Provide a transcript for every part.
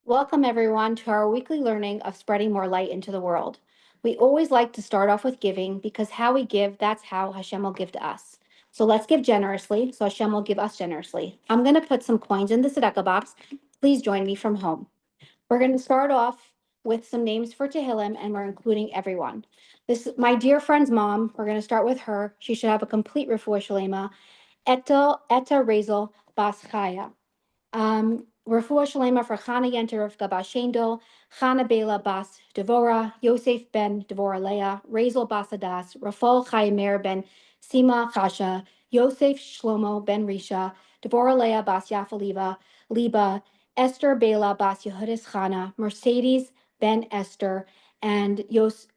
Welcome, everyone, to our weekly learning of spreading more light into the world. We always like to start off with giving because how we give, that's how Hashem will give to us. So let's give generously, so Hashem will give us generously. I'm going to put some coins in the tzedakah box. Please join me from home. We're going to start off with some names for Tehillim, and we're including everyone. This my dear friend's mom. We're going to start with her. She should have a complete refuah shalema. Etta Razel Bas Chaya. Refuah Shalema for Chana Yenter Rivka Bas Shendel, Chana Bela Bas Devora, Yosef ben Devora Leah, Razel Bas Adas, Rafal Chayimer ben Sima Chasha, Yosef Shlomo ben Risha, Devora Leah Bas Yafa Liba, Esther Bela Bas Yehudis Chana, Mercedes ben Esther, and Yosef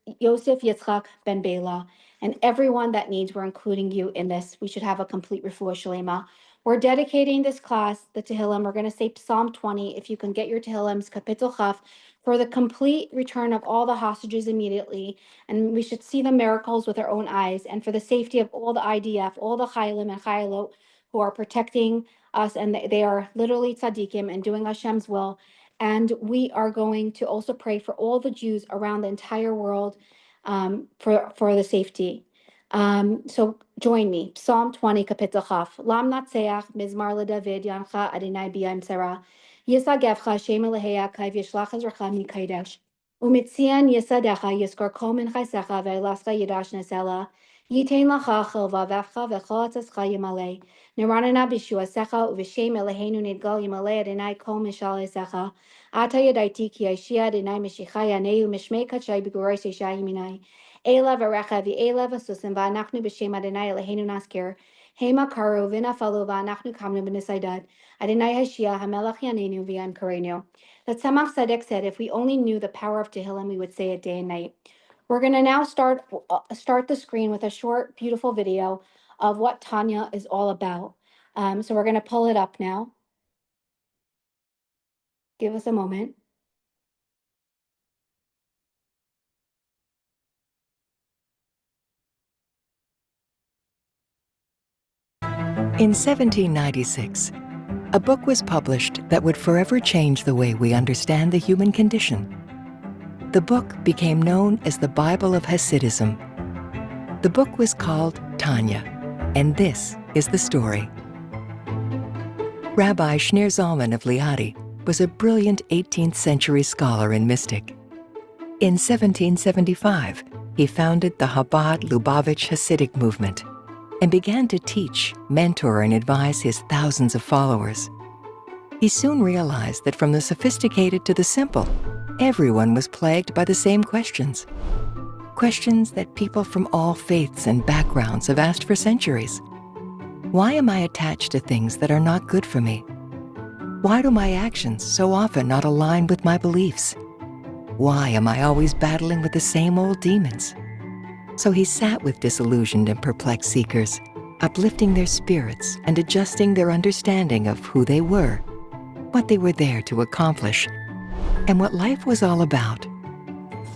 Yitzchak ben Bela. And everyone that needs, we're including you in this. We should have a complete refuah shalema. We're dedicating this class, the Tehillim. We're going to say Psalm 20. If you can get your Tehillims, Kapitel Chaf, for the complete return of all the hostages immediately. And we should see the miracles with our own eyes. And for the safety of all the IDF, all the Chayalim and Chayalot who are protecting us. And they are literally tzaddikim and doing Hashem's will. And we are going to also pray for all the Jews around the entire world for the safety. So join me. Psalm 20, Kapitel Chaf. Lam Natseach, Mizmar LeDavid, Yancha Adonai B'Yam Sarah. Yisagevcha, Shem Elehea, Kaiv Yishlach Ezracha Mikadesh. Umitzian Yisadecha, Yiskor Kol Min Chaysecha, Ve'elaska Yidash Nesela. Yitain Lacha, Chilva Vevcha, V'chol Atzescha Yimalei. Niranana B'Shua Secha, U'V'Shem Eloheinu Nidgal Yimalei Adonai Kol Mishal Esecha. Ata Yadaiti Ki Yashia Adonai Mishichai Aneu Mishmei Kachai B'Goray Seishai Yiminai. Ela v'recha v'ela v'susim v'anachnu b'shem Adonai Eloheinu naskir. Hema karu v'nafalu v'anachnu kamnu b'nisaydad. Adonai Hashia hamelach yanenu v'yan karenu. The Tzemach Tzedek said, if we only knew the power of Tehillim, we would say it day and night. We're going to now start the screen with a short, beautiful video of what Tanya is all about. So we're going to pull it up now. Give us a moment. In 1796, a book was published that would forever change the way we understand the human condition. The book became known as the Bible of Hasidism. The book was called Tanya, and this is the story. Rabbi Shneur Zalman of Liadi was a brilliant 18th century scholar and mystic. In 1775, he founded the Chabad Lubavitch Hasidic movement and began to teach, mentor, and advise his thousands of followers. He soon realized that from the sophisticated to the simple, everyone was plagued by the same questions. Questions that people from all faiths and backgrounds have asked for centuries. Why am I attached to things that are not good for me? Why do my actions so often not align with my beliefs? Why am I always battling with the same old demons? So he sat with disillusioned and perplexed seekers, uplifting their spirits and adjusting their understanding of who they were, what they were there to accomplish, and what life was all about.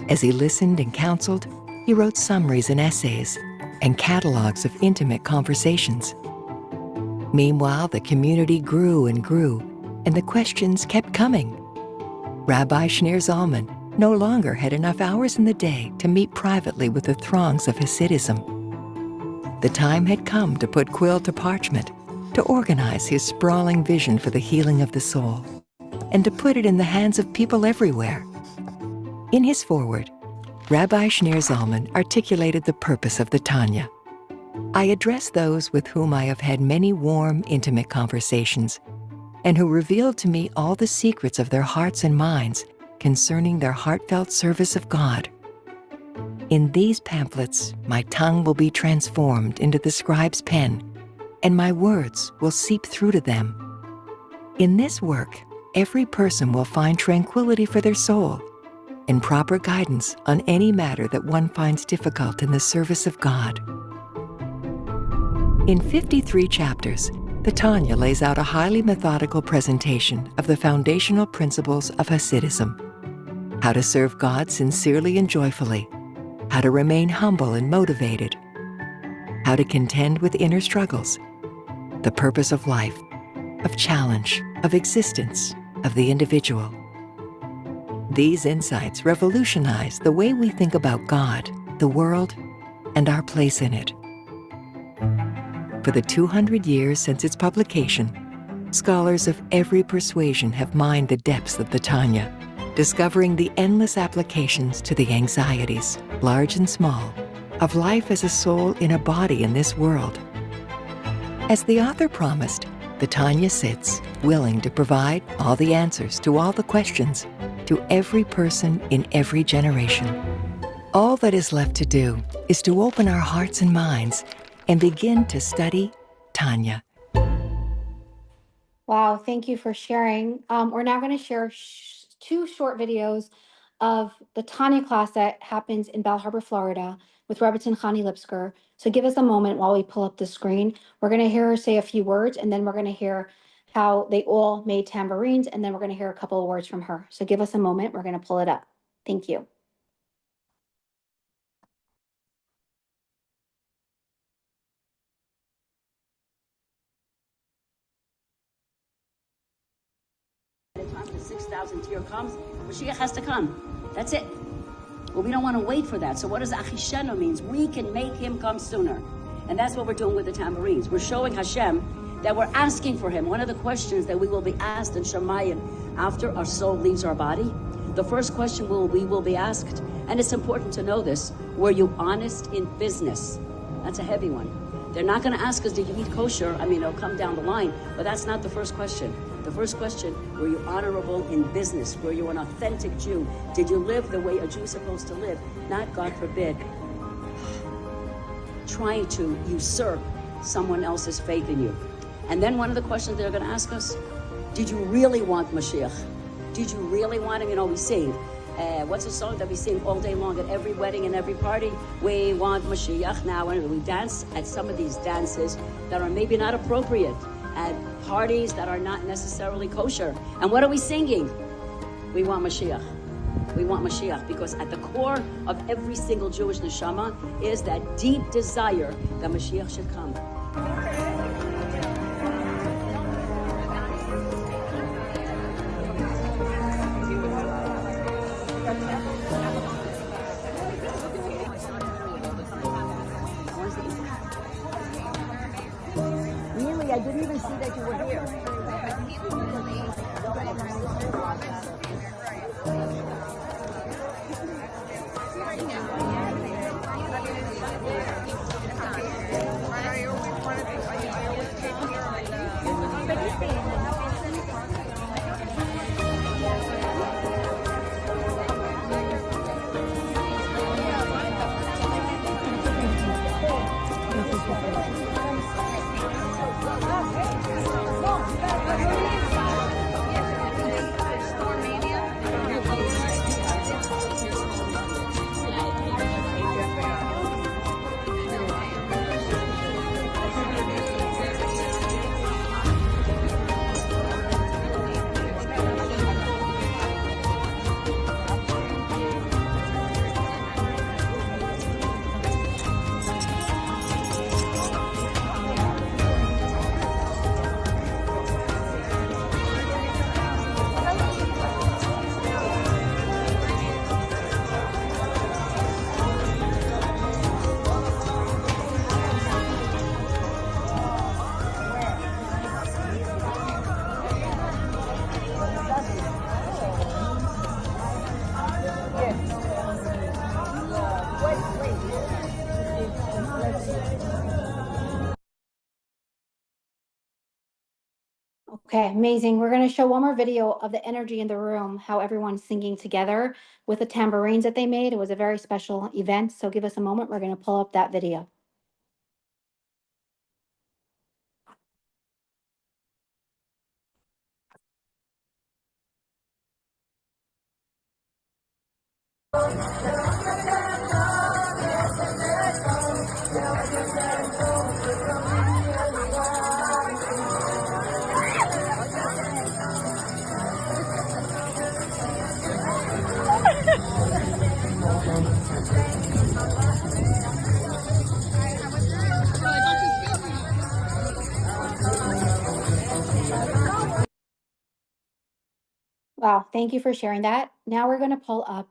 As he listened and counseled, he wrote summaries and essays and catalogs of intimate conversations. Meanwhile, the community grew and grew, and the questions kept coming. Rabbi Shneur Zalman no longer had enough hours in the day to meet privately with the throngs of Hasidism. The time had come to put quill to parchment, to organize his sprawling vision for the healing of the soul, and to put it in the hands of people everywhere. In his foreword, Rabbi Shneur Zalman articulated the purpose of the Tanya. I address those with whom I have had many warm, intimate conversations, and who revealed to me all the secrets of their hearts and minds concerning their heartfelt service of God. In these pamphlets, my tongue will be transformed into the scribe's pen, and my words will seep through to them. In this work, every person will find tranquility for their soul and proper guidance on any matter that one finds difficult in the service of God. In 53 chapters, the Tanya lays out a highly methodical presentation of the foundational principles of Hasidism: how to serve God sincerely and joyfully, how to remain humble and motivated, how to contend with inner struggles, the purpose of life, of challenge, of existence, of the individual, These insights revolutionize the way we think about God, the world, and our place in it. For the 200 years since its publication, scholars of every persuasion have mined the depths of the Tanya, discovering the endless applications to the anxieties, large and small, of life as a soul in a body in this world. As the author promised, the Tanya sits, willing to provide all the answers to all the questions, to every person in every generation. All that is left to do is to open our hearts and minds and begin to study Tanya. Wow, thank you for sharing. We're now going to share two short videos of the Tanya class that happens in Bal Harbour, Florida, with Rebbetzin Chani Lipskar. So give us a moment while we pull up the screen. We're going to hear her say a few words, and then we're going to hear how they all made tambourines, and then we're going to hear a couple of words from her. So give us a moment. We're going to pull it up. Thank you. By the time the 6,000th year comes, Mashiach has to come. That's it. Well, we don't want to wait for that. So what does Achishenu means? We can make him come sooner. And that's what we're doing with the tambourines. We're showing Hashem that we're asking for him. One of the questions that we will be asked in Shemayim after our soul leaves our body, the first question we will be asked, and it's important to know this, were you honest in business? That's a heavy one. They're not going to ask us, did you eat kosher? I mean, it'll come down the line, but that's not the first question. The first question, were you honorable in business? Were you an authentic Jew? Did you live the way a Jew is supposed to live? Not, God forbid, trying to usurp someone else's faith in you. And then one of the questions they're going to ask us, did you really want Mashiach? Did you really want him? You know, we sing. What's a song that we sing all day long at every wedding and every party? We want Mashiach now. And we dance at some of these dances that are maybe not appropriate, at parties that are not necessarily kosher. And what are we singing? We want Mashiach. We want Mashiach, because at the core of every single Jewish neshama is that deep desire that Mashiach should come. Really, I didn't even see that you were here. Okay, amazing. We're going to show one more video of the energy in the room, how everyone's singing together with the tambourines that they made. It was a very special event. So give us a moment. We're going to pull up that video. Wow, thank you for sharing that. Now we're going to pull up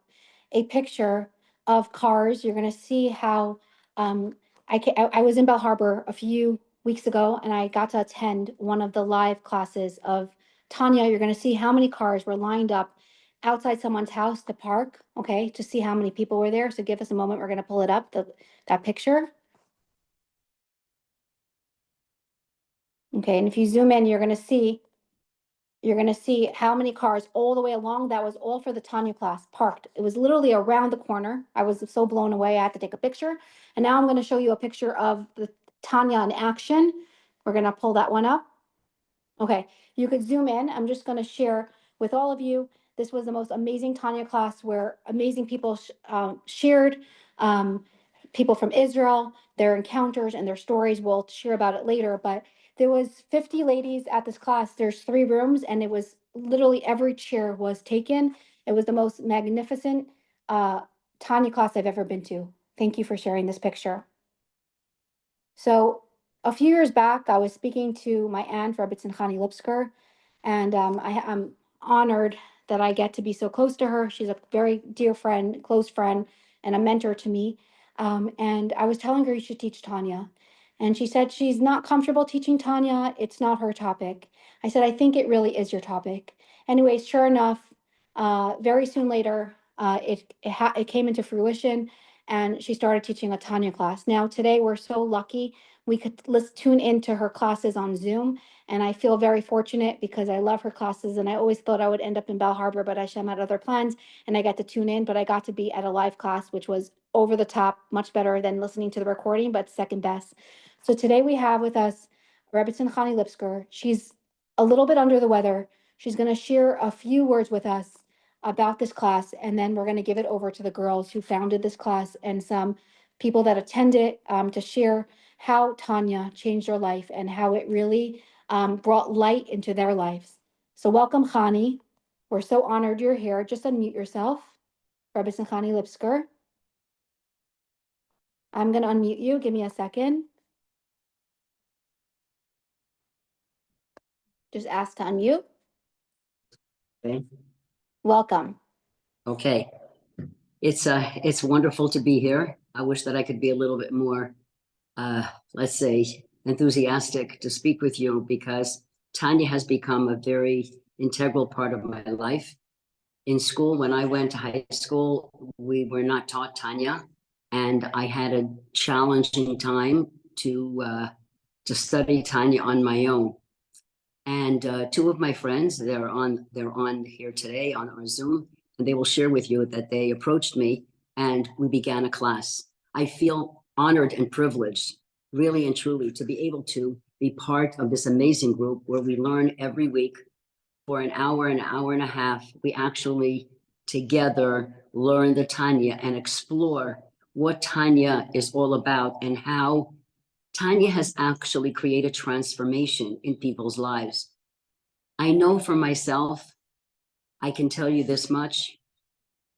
a picture of cars. You're going to see how I was in Bell Harbor a few weeks ago and I got to attend one of the live classes of Tanya. You're going to see how many cars were lined up outside someone's house to park, okay, to see how many people were there. So give us a moment. We're going to pull it up, that picture. Okay, and if you zoom in, you're going to see how many cars all the way along. That was all for the Tanya class parked. It was literally around the corner. I was so blown away. I had to take a picture. And now I'm going to show you a picture of the Tanya in action. We're going to pull that one up. Okay, you could zoom in. I'm just going to share with all of you. This was the most amazing Tanya class where amazing people shared, um, people from Israel, their encounters and their stories. We'll share about it later, but there was 50 ladies at this class. There's 3 rooms, and it was literally every chair was taken. It was the most magnificent Tanya class I've ever been to. Thank you for sharing this picture. So a few years back, I was speaking to my aunt, Rebbetzin Chani Lipskar, and I'm honored that I get to be so close to her. She's a very dear friend, close friend, and a mentor to me. And I was telling her you should teach Tanya. And she said she's not comfortable teaching Tanya. It's not her topic. I said, I think it really is your topic. Anyway, sure enough, very soon later, it came into fruition and she started teaching a Tanya class. Now, today we're so lucky we could let's tune into her classes on Zoom. And I feel very fortunate because I love her classes. And I always thought I would end up in Bell Harbor, but Hashem had other plans and I got to tune in. But I got to be at a live class, which was over the top, much better than listening to the recording, but second best. So today we have with us Rebbetzin Chani Lipskar. She's a little bit under the weather. She's going to share a few words with us about this class, and then we're going to give it over to the girls who founded this class and some people that attend it to share how Tanya changed their life and how it really brought light into their lives. So welcome, Chani. We're so honored you're here. Just unmute yourself. Rebbetzin Chani Lipskar. I'm going to unmute you. Give me a second. Just ask to unmute. Okay. Welcome. Okay. It's wonderful to be here. I wish that I could be a little bit more, let's say, enthusiastic to speak with you because Tanya has become a very integral part of my life. In school, when I went to high school, we were not taught Tanya, and I had a challenging time to study Tanya on my own. And 2 of my friends, they're on here today on our Zoom, and they will share with you that they approached me and we began a class. I feel honored and privileged, really and truly, to be able to be part of this amazing group where we learn every week for an hour and a half. We actually together learn the Tanya and explore what Tanya is all about and how Tanya has actually created transformation in people's lives. I know for myself, I can tell you this much,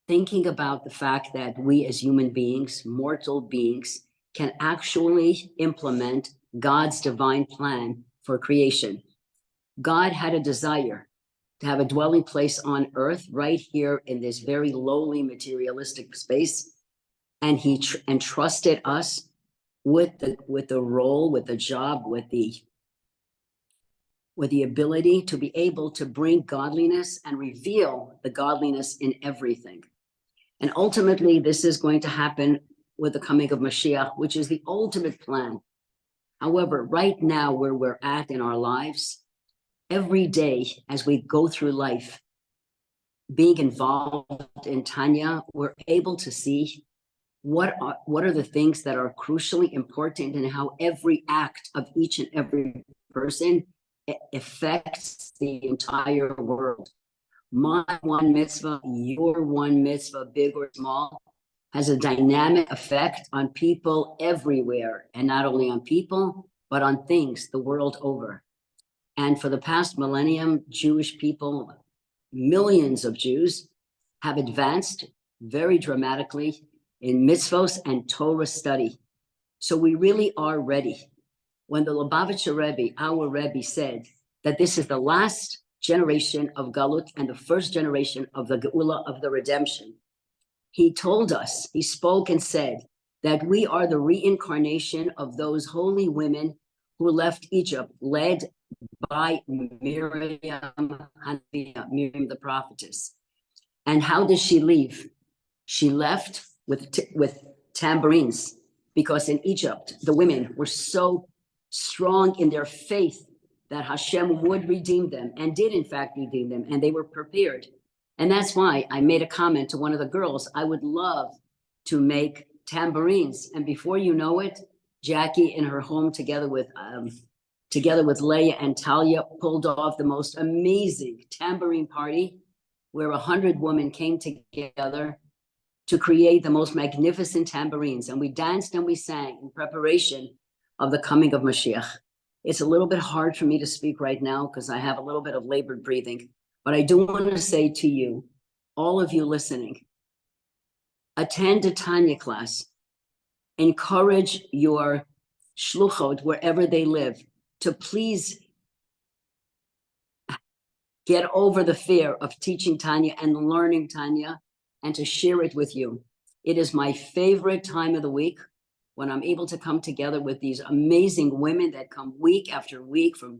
thinking about the fact that we as human beings, mortal beings, can actually implement God's divine plan for creation. God had a desire to have a dwelling place on earth right here in this very lowly materialistic space. And he entrusted us with the role, with the job, with the ability to be able to bring godliness and reveal the godliness in everything. And ultimately, this is going to happen with the coming of Mashiach, which is the ultimate plan. However, right now, where we're at in our lives, every day as we go through life, being involved in Tanya, we're able to see what are the things that are crucially important and how every act of each and every person affects the entire world. My one mitzvah, your one mitzvah, big or small, has a dynamic effect on people everywhere, and not only on people, but on things the world over. And for the past millennium, Jewish people, millions of Jews, have advanced very dramatically in mitzvos and Torah study. So we really are ready. When the Lubavitcher Rebbe, our Rebbe, said that this is the last generation of Galut and the first generation of the Geula of the redemption. He told us, he spoke and said that we are the reincarnation of those holy women who left Egypt, led by Miriam the prophetess. And how did she leave? She left with tambourines, because in Egypt, the women were so strong in their faith that Hashem would redeem them, and did in fact redeem them, and they were prepared. And that's why I made a comment to one of the girls, I would love to make tambourines. And before you know it, Jackie in her home together with Leah and Talia pulled off the most amazing tambourine party where 100 women came together to create the most magnificent tambourines. And we danced and we sang in preparation of the coming of Mashiach. It's a little bit hard for me to speak right now because I have a little bit of labored breathing, but I do want to say to you, all of you listening, attend a Tanya class, encourage your shluchot wherever they live to please get over the fear of teaching Tanya and learning Tanya and to share it with you. It is my favorite time of the week when I'm able to come together with these amazing women that come week after week from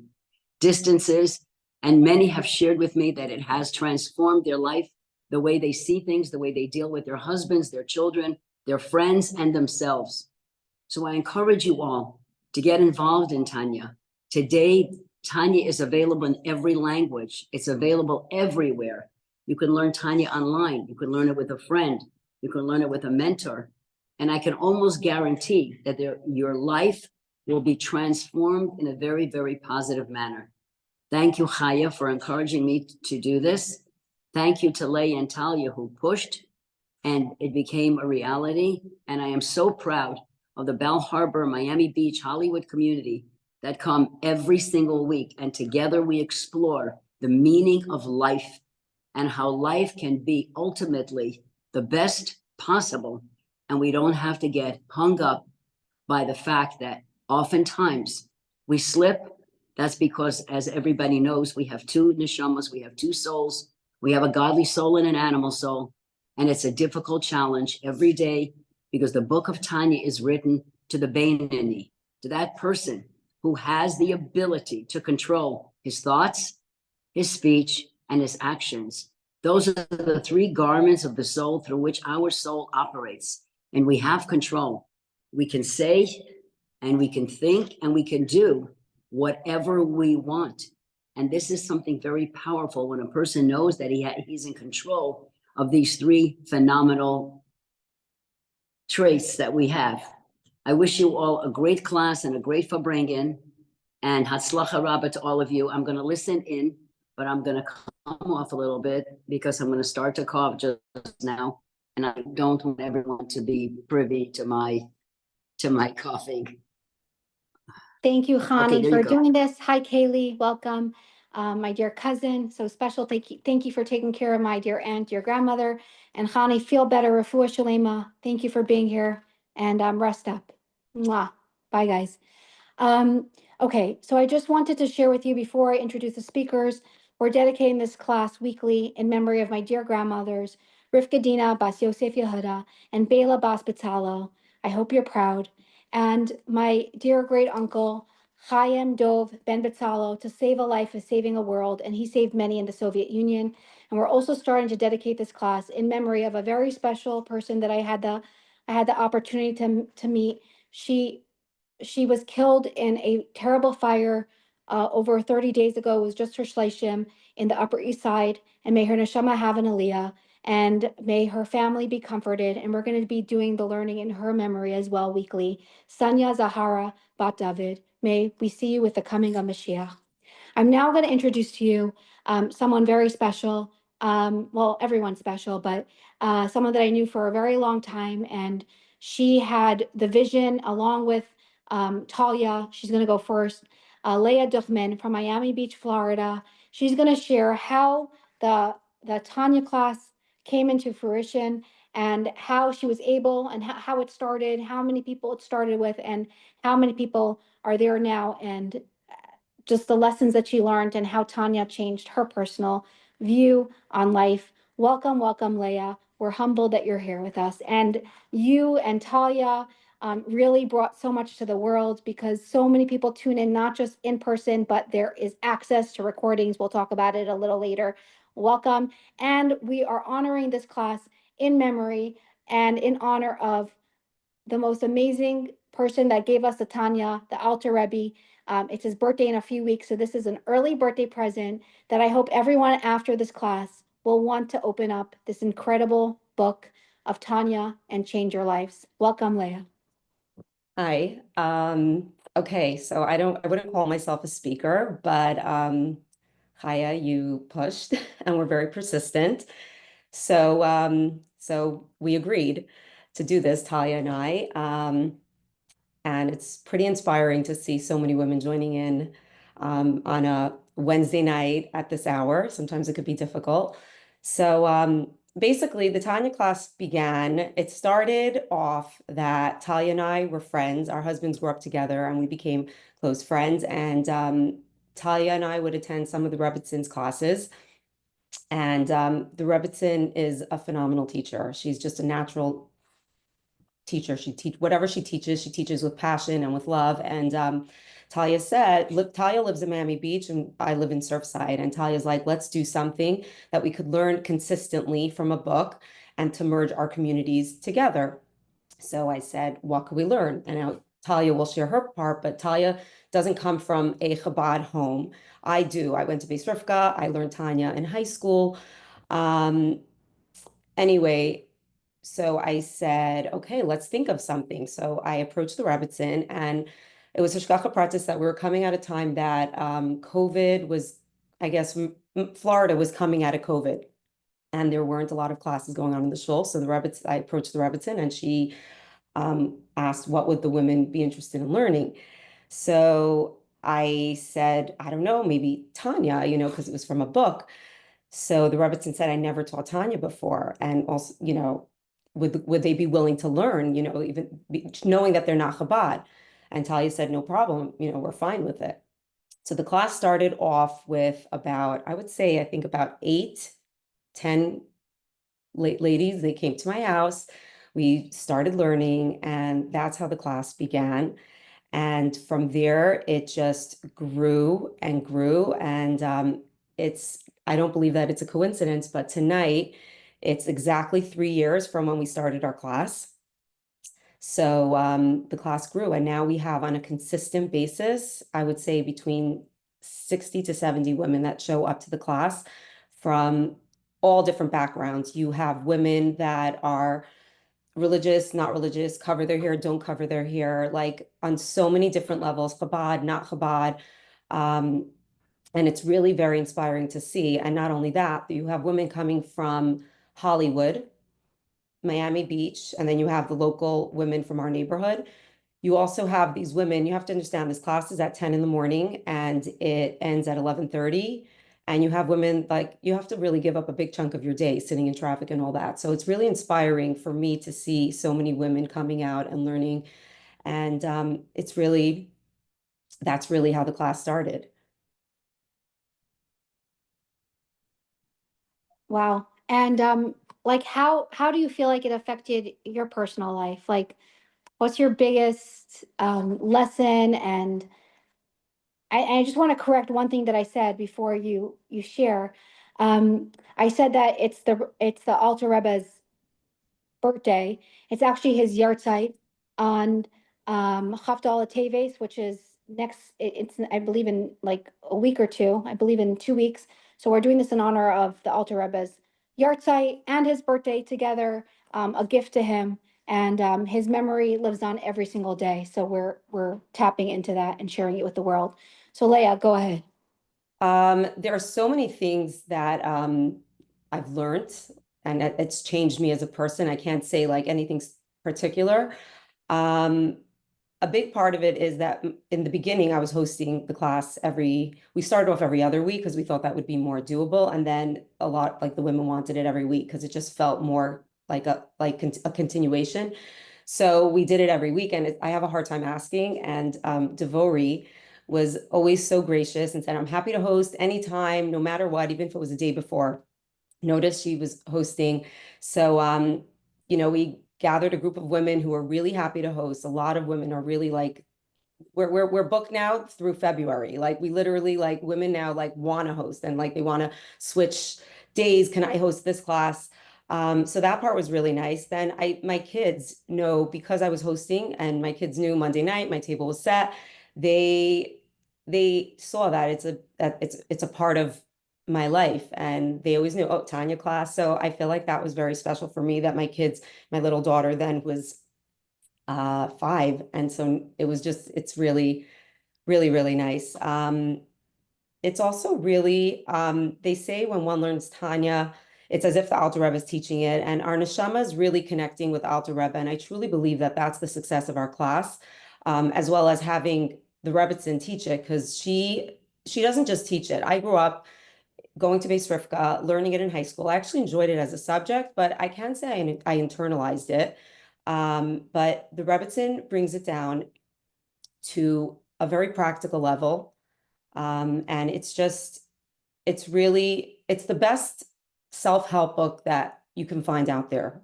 distances. And many have shared with me that it has transformed their life, the way they see things, the way they deal with their husbands, their children, their friends, and themselves. So I encourage you all to get involved in Tanya. Today, Tanya is available in every language. It's available everywhere. You can learn Tanya online. You can learn it with a friend. You can learn it with a mentor. And I can almost guarantee that your life will be transformed in a very, very positive manner. Thank you, Chaya, for encouraging me to do this. Thank you to Leah and Talia who pushed, and it became a reality. And I am so proud of the Bell Harbor, Miami Beach, Hollywood community that come every single week. And together we explore the meaning of life and how life can be ultimately the best possible. And we don't have to get hung up by the fact that oftentimes we slip. That's because, as everybody knows, we have two neshamas, we have two souls. We have a godly soul and an animal soul. And it's a difficult challenge every day because the book of Tanya is written to the Beinoni, to that person who has the ability to control his thoughts, his speech, and his actions. Those are the three garments of the soul through which our soul operates. And we have control. We can say, and we can think, and we can do whatever we want. And this is something very powerful when a person knows that he's in control of these three phenomenal traits that we have. I wish you all a great class and a great Farbrengen, and Hatzlacha Rabbah to all of you. I'm going to listen in, but I'm going to come off a little bit because I'm going to start to cough just now, and I don't want everyone to be privy to my coughing. Thank you, Chani, Okay, for doing this. Hi, Kaylee. Welcome. My dear cousin, so special. Thank you for taking care of my dear aunt, your grandmother. And Chani, feel better. Refuah Shalema. Thank you for being here. And rest up. Mwah. Bye, guys. Okay, so I just wanted to share with you before I introduce the speakers, we're dedicating this class weekly in memory of my dear grandmothers, Rivka Dina Bas Yosef Yehuda and Bela Bas Betzalo. I hope you're proud. And my dear great uncle, Chaim Dov Ben Betzalo, to save a life is saving a world, and he saved many in the Soviet Union. And we're also starting to dedicate this class in memory of a very special person that I had the opportunity to meet. She was killed in a terrible fire over 30 days ago. It was just her shleishim in the Upper East Side. And may her neshama have an aliyah, and may her family be comforted. And we're going to be doing the learning in her memory as well weekly. Sanya Zahara Bat David, may we see you with the coming of Mashiach. I'm now going to introduce to you someone very special. Well, everyone's special, but someone that I knew for a very long time. And she had the vision along with Talia. She's going to go first. Leah Duchman from Miami Beach, Florida. She's going to share how the Tanya class came into fruition and how she was able and how it started, how many people it started with, and how many people are there now. And just the lessons that she learned and how Tanya changed her personal view on life. Welcome, welcome, Leah. We're humbled that you're here with us. And you and Talia really brought so much to the world because so many people tune in, not just in person, but there is access to recordings. We'll talk about it a little later. Welcome. And we are honoring this class in memory and in honor of the most amazing person that gave us the Tanya, the Alter Rebbe. It's his birthday in a few weeks, so this is an early birthday present that I hope everyone after this class will want to open up this incredible book of Tanya and change your lives. Welcome, Leah. Hi. Okay, so I wouldn't call myself a speaker, but Chaya, you pushed and were very persistent. So we agreed to do this, Talia and I. And it's pretty inspiring to see so many women joining in on a Wednesday night at this hour. Sometimes it could be difficult. So basically, the Tanya class began. It started off that Talia and I were friends. Our husbands grew up together and we became close friends. And Talia and I would attend some of the Rebbetzins classes. And the Rebbetzin is a phenomenal teacher. She's just a natural teacher. Whatever she teaches with passion and with love. And Talia said, look, Talia lives in Miami Beach and I live in Surfside. And Talia's like, let's do something that we could learn consistently from a book and to merge our communities together. So I said, what could we learn? And now Talia will share her part, but Talia doesn't come from a Chabad home. I do. I went to Beis Rivka. I learned Tanya in high school. Anyway, so I said, okay, let's think of something. So I approached the Rebbetzin, and it was Hashgacha Pratis that we were coming at a time that COVID was, I guess, Florida was coming out of COVID, and there weren't a lot of classes going on in the shul. So I approached the Rebbetzin, and she asked what would the women be interested in learning. So I said, I don't know, maybe Tanya, because it was from a book. So the Rebbetzin said, I never taught Tanya before. And also, would they be willing to learn, even knowing that they're not Chabad? And Talia said, no problem, we're fine with it. So the class started off with about, I would say, I think about 8, 10 ladies. They came to my house. We started learning, and that's how the class began. And from there, it just grew and grew. And I don't believe that it's a coincidence, but tonight it's exactly 3 years from when we started our class. So the class grew, and now we have on a consistent basis, I would say between 60 to 70 women that show up to the class from all different backgrounds. You have women that are religious, not religious, cover their hair, don't cover their hair, like on so many different levels, Chabad, not Chabad. And it's really very inspiring to see. And not only that, you have women coming from Hollywood, Miami Beach, and then you have the local women from our neighborhood. You also have these women, you have to understand this class is at 10 in the morning and it ends at 11:30. And you have women, like, you have to really give up a big chunk of your day sitting in traffic and all that. So it's really inspiring for me to see so many women coming out and learning. And that's really how the class started. Wow. And like how do you feel like it affected your personal life? Like what's your biggest lesson? And I just want to correct one thing that I said before you share. I said that it's the Alter Rebbe's birthday. It's actually his yahrzeit on Chavdal Teves, which is it's I believe in like a week or two. I believe in 2 weeks. So we're doing this in honor of the Alter Rebbe's yahrzeit and his birthday together. A gift to him, and his memory lives on every single day. So we're tapping into that and sharing it with the world. So Leah, go ahead. There are so many things that I've learned, and it's changed me as a person. I can't say like anything particular. A big part of it is that in the beginning, I was hosting the class we started off every other week because we thought that would be more doable. And then a lot, like the women wanted it every week because it just felt more like a continuation. So we did it every week, and I have a hard time asking. And Devory, was always so gracious and said, I'm happy to host anytime, no matter what, even if it was the day before. Noticed she was hosting. So, we gathered a group of women who are really happy to host. A lot of women are really like, we're booked now through February. Like we literally like women now like want to host and like they want to switch days. Can I host this class? So that part was really nice. Then my kids know because I was hosting and my kids knew Monday night, my table was set. They saw that it's a part of my life and they always knew, oh, Tanya class. So I feel like that was very special for me that my kids, my little daughter then was 5. And so it's really, really, really nice. It's also really, they say when one learns Tanya, it's as if the Alter Rebbe is teaching it, and our neshama is really connecting with Alter Rebbe. And I truly believe that that's the success of our class, as well as having the Rebbetzin teach it, because she doesn't just teach it. I grew up going to Beis Rivka, learning it in high school. I actually enjoyed it as a subject, but I can say I internalized it. But the Rebbetzin brings it down to a very practical level. And it's the best self-help book that you can find out there.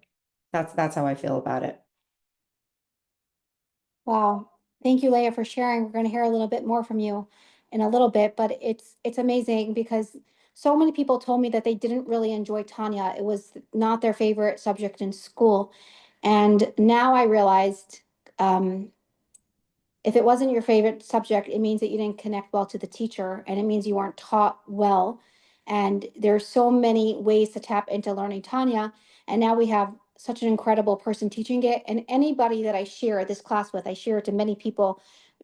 That's how I feel about it. Wow. Thank you, Leah, for sharing. We're going to hear a little bit more from you in a little bit, but it's amazing because so many people told me that they didn't really enjoy Tanya. It was not their favorite subject in school. And now I realized if it wasn't your favorite subject, it means that you didn't connect well to the teacher and it means you weren't taught well. And there's so many ways to tap into learning Tanya. And now we have such an incredible person teaching it. And anybody that I share this class with, I share it to many people.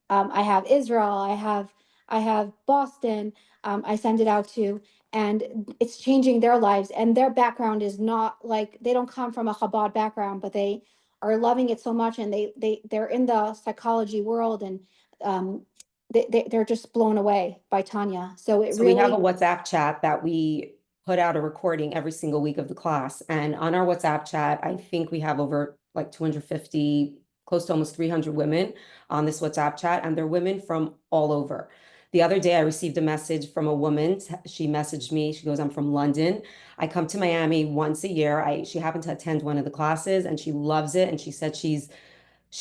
I have Israel, I have Boston, I send it out to, and it's changing their lives. And their background is not like they don't come from a Chabad background, but they are loving it so much, and they're in the psychology world, and um, they're just blown away by Tanya. So it So we have a really, WhatsApp chat that we put out a recording every single week of the class. And on our WhatsApp chat, I think we have over like 250, close to almost 300 women on this WhatsApp chat, and they're women from all over. The other day, I received a message from a woman. She messaged me. She goes, I'm from London. I come to Miami once a year. She happened to attend one of the classes and she loves it. And she said she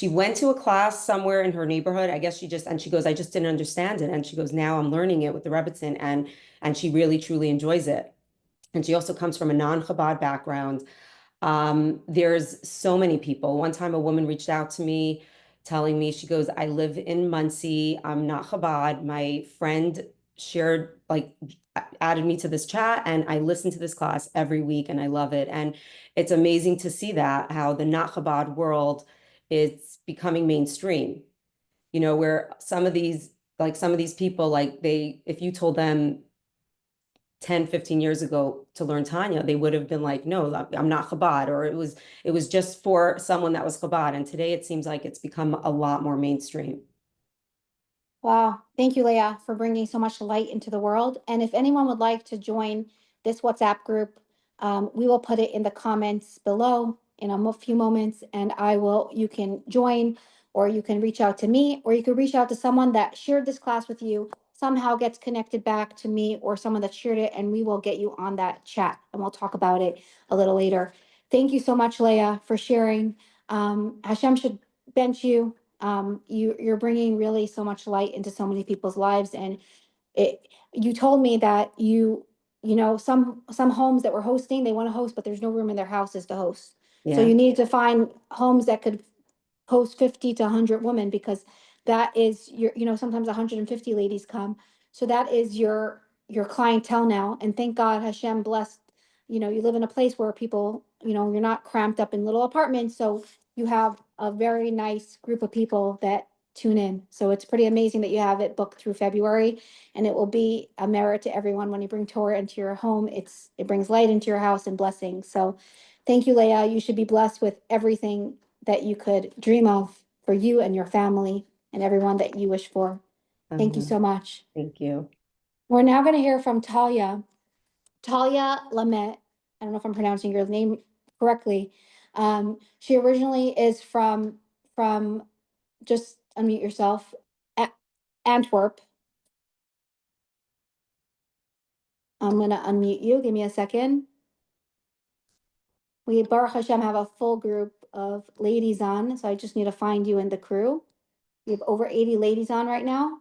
went to a class somewhere in her neighborhood. I guess and she goes, I just didn't understand it. And she goes, now I'm learning it with the Rebbetzin, and she really, truly enjoys it. And she also comes from a non-Chabad background. There's so many people. One time a woman reached out to me telling me, she goes, I live in Muncie. I'm not Chabad. My friend shared, like, added me to this chat, and I listen to this class every week and I love it. And it's amazing to see that how the not Chabad world is becoming mainstream, where some of these people, like if you told them 10, 15 years ago to learn Tanya, they would have been like, no, I'm not Chabad, or it was just for someone that was Chabad. And today it seems like it's become a lot more mainstream. wow. Thank you, Leah, for bringing so much light into the world. And if anyone would like to join this WhatsApp group, we will put it in the comments below in a few moments, and you can join, or you can reach out to me, or you could reach out to someone that shared this class with you, somehow gets connected back to me or someone that shared it, and we will get you on that chat and we'll talk about it a little later. Thank you so much, Leah, for sharing. Hashem should bench you. You're bringing really so much light into so many people's lives, and you told me that some homes that were hosting, they want to host, but there's no room in their houses to host. So Yeah. you need to find homes that could host 50 to 100 women, because that is sometimes 150 ladies come. So that is your clientele now. And thank God Hashem blessed, you live in a place where people, you're not cramped up in little apartments. So you have a very nice group of people that tune in. So it's pretty amazing that you have it booked through February, and it will be a merit to everyone when you bring Torah into your home. It brings light into your house and blessings. So thank you, Leah. You should be blessed with everything that you could dream of for you and your family and everyone that you wish for. Thank you so much. Thank you. We're now going to hear from Talia. Talia Lamet. I don't know if I'm pronouncing your name correctly. She originally is from just unmute yourself, Antwerp, I'm gonna unmute you. Give me a second. We, Baruch Hashem, have a full group of ladies on, so I just need to find you in the crew. We have over 80 ladies on right now.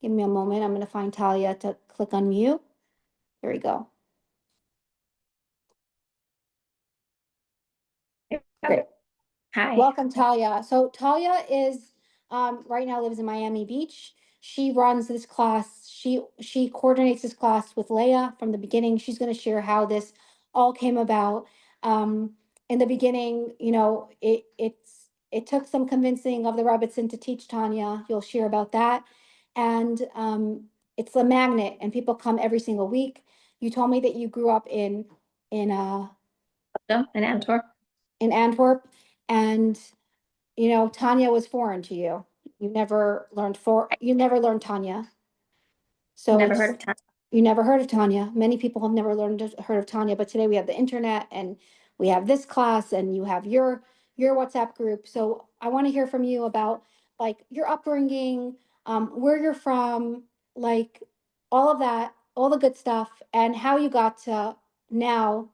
Give me a moment. I'm gonna find Talia to click on mute. There we go. Great. Hi. Welcome, Talia. So Talia is right now lives in Miami Beach. She runs this class. She coordinates this class with Leah from the beginning. She's going to share how this all came about. In the beginning, you know, it took some convincing of the Rebbetzin to teach Tanya. You'll share about that, and it's a magnet, and people come every single week. You told me that you grew up in Antwerp. in Antwerp, and you know, Tanya was foreign to you. You never learned Tanya. So Never heard of Tanya. you never heard of Tanya. Many people have never heard of Tanya, but today we have the internet and we have this class and you have your WhatsApp group. So I want to hear from you about like your upbringing, where you're from, like all of that, all the good stuff, and how you got to now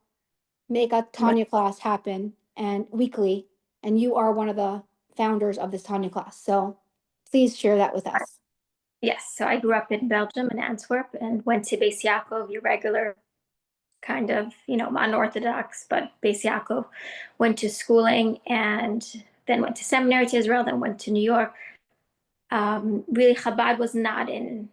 make a Tanya class happen and weekly. And you are one of the founders of this Tanya class. So please share that with us. Yes, so I grew up in Belgium, in Antwerp, and went to Beis Yaakov, your regular kind of, unorthodox, but Beis Yaakov. Went to schooling and then went to seminary to Israel, then went to New York. Really, Chabad was not in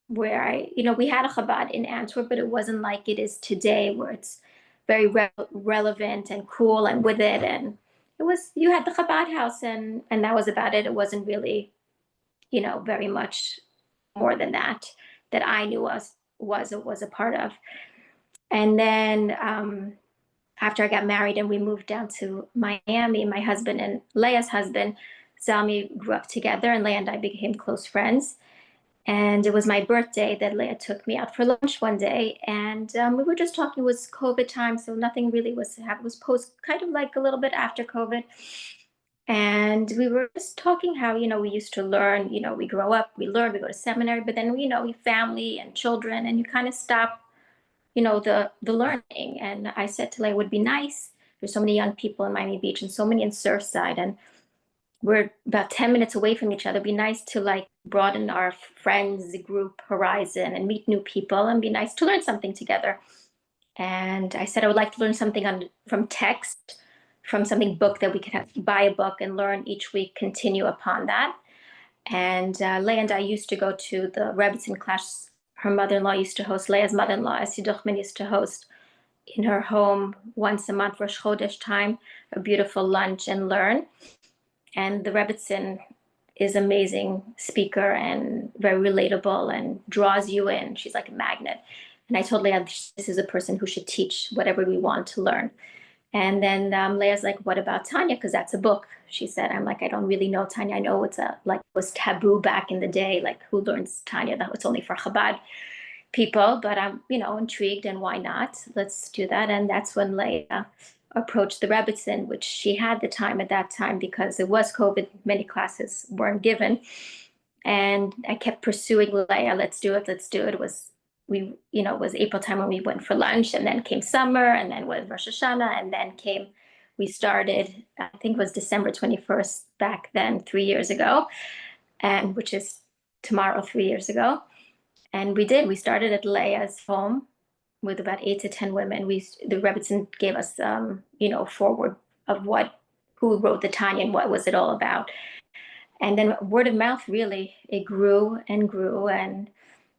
where we had a Chabad in Antwerp, but it wasn't like it is today, where it's very relevant and cool and with it. And it was, you had the Chabad house and that was about it. It wasn't really, very much more than that I knew was a part of. And then after I got married and we moved down to Miami, my husband and Leah's husband, Zalmi, grew up together, and Leah and I became close friends. And it was my birthday that Leah took me out for lunch one day, and we were just talking. It was COVID time, so nothing really was happening. It was post, kind of like a little bit after COVID. And we were just talking how, we used to learn, we grow up, we learn, we go to seminary, but then, we family and children, and you kind of stop, the learning. And I said to Leah, it would be nice. There's so many young people in Miami Beach and so many in Surfside, and we're about 10 minutes away from each other. It'd be nice to like broaden our friends group horizon and meet new people and be nice to learn something together. And I said I would like to learn something from text, from something book that we could buy a book and learn each week, continue upon that. And Leah and I used to go to the Rebbetzin class. Her mother-in-law used to host, Leah's mother-in-law, Esty Duchman, used to host in her home once a month, Rosh Chodesh time, a beautiful lunch and learn. And the Rebbetzin is amazing speaker and very relatable and draws you in. She's like a magnet. And I told Leah, this is a person who should teach whatever we want to learn. And then Leah's like, what about Tanya? Because that's a book. She said, I'm like, I don't really know Tanya. I know it was taboo back in the day. Like, who learns Tanya? That was only for Chabad people. But I'm, intrigued, and why not? Let's do that. And that's when Leah approached the Rebbetzin, which she had the time at that time because it was COVID. Many classes weren't given. And I kept pursuing Leah, let's do it. It was April time when we went for lunch, and then came summer, and then was Rosh Hashanah, and then we started, I think it was December 21st back then, 3 years ago, and which is tomorrow, 3 years ago. And we started at Leah's home with about 8 to 10 women. The Rebbetzin gave us, forward of who wrote the Tanya and what was it all about. And then word of mouth, really, it grew and grew. And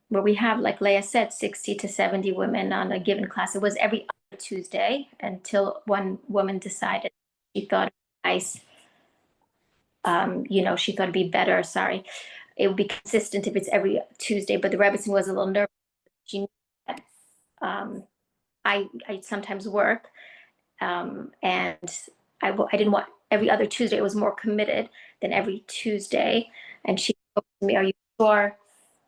where we have, like Leah said, 60 to 70 women on a given class. It was every other Tuesday until one woman decided she thought it was nice. She thought it'd be better, it would be consistent if it's every Tuesday. But the Rebbetzin was a little nervous. She knew that I sometimes work, and I didn't want every other Tuesday. It was more committed than every Tuesday. And she told me, are you sure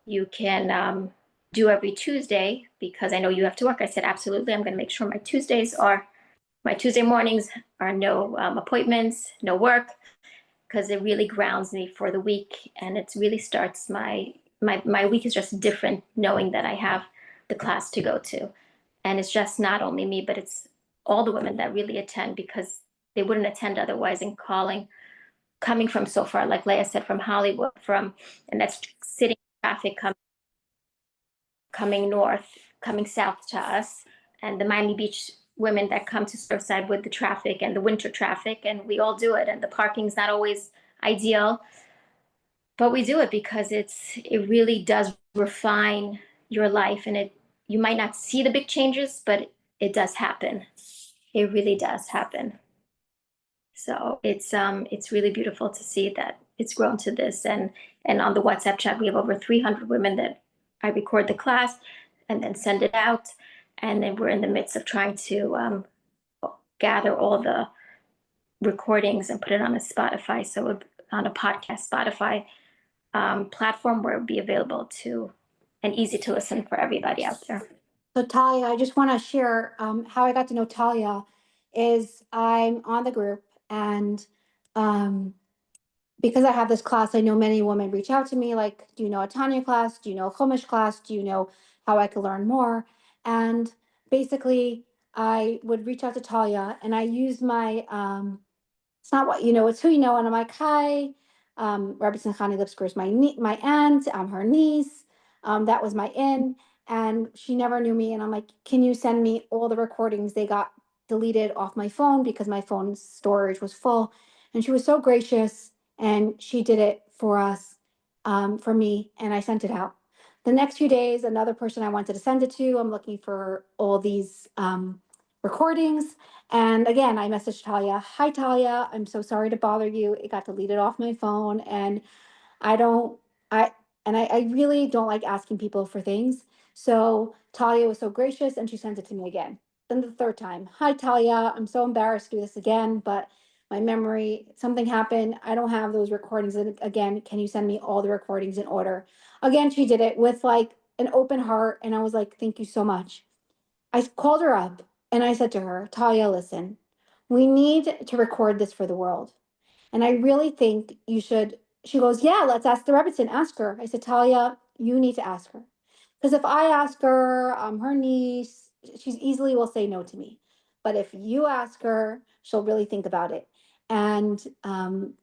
you can do every Tuesday? Because I know you have to work. I said, absolutely. I'm going to make sure my Tuesday mornings are no appointments, no work, because it really grounds me for the week. And it really starts my week is just different knowing that I have the class to go to. And it's just not only me, but it's all the women that really attend, because they wouldn't attend otherwise, and coming from so far, like Leah said, from Hollywood, and that's sitting in traffic, coming north, coming south to us, and the Miami Beach women that come to Surfside with the traffic and the winter traffic, and we all do it, and the parking's not always ideal, but we do it because it really does refine your life, and you might not see the big changes, but it does happen. It really does happen. So it's really beautiful to see that it's grown to this, and on the WhatsApp chat we have over 300 women that I record the class and then send it out, and then we're in the midst of trying to gather all the recordings and put it on a Spotify, on a podcast Spotify platform where it would be available to and easy to listen for everybody out there. So Talia, I just want to share how I got to know Talia. Is I'm on the group, and because I have this class, I know many women reach out to me like, do you know a Tanya class? Do you know a Chumash class? Do you know how I could learn more? And basically, I would reach out to Talia, and I use my it's not what you know, it's who you know. And I'm like, hi, Rebbetzin Chani Lipskar is my aunt, I'm her niece. That was my in, and she never knew me. And I'm like, can you send me all the recordings? They got deleted off my phone because my phone's storage was full. And she was so gracious, and she did it for us, for me, and I sent it out. The next few days, another person I wanted to send it to, I'm looking for all these recordings. And again, I messaged Talia, hi Talia, I'm so sorry to bother you. It got deleted off my phone, and I don't, I really don't like asking people for things. So Talia was so gracious, and she sent it to me again. Then the third time, hi Talia, I'm so embarrassed to do this again, but my memory, something happened. I don't have those recordings. And again, can you send me all the recordings in order? Again, she did it with like an open heart. And I was like, thank you so much. I called her up and I said to her, Talia, listen, we need to record this for the world. And I really think you should. She goes, yeah, let's ask the Rebbetzin, ask her. I said, Talia, you need to ask her. Because if I ask her, her niece, she's easily will say no to me. But if you ask her, she'll really think about it. And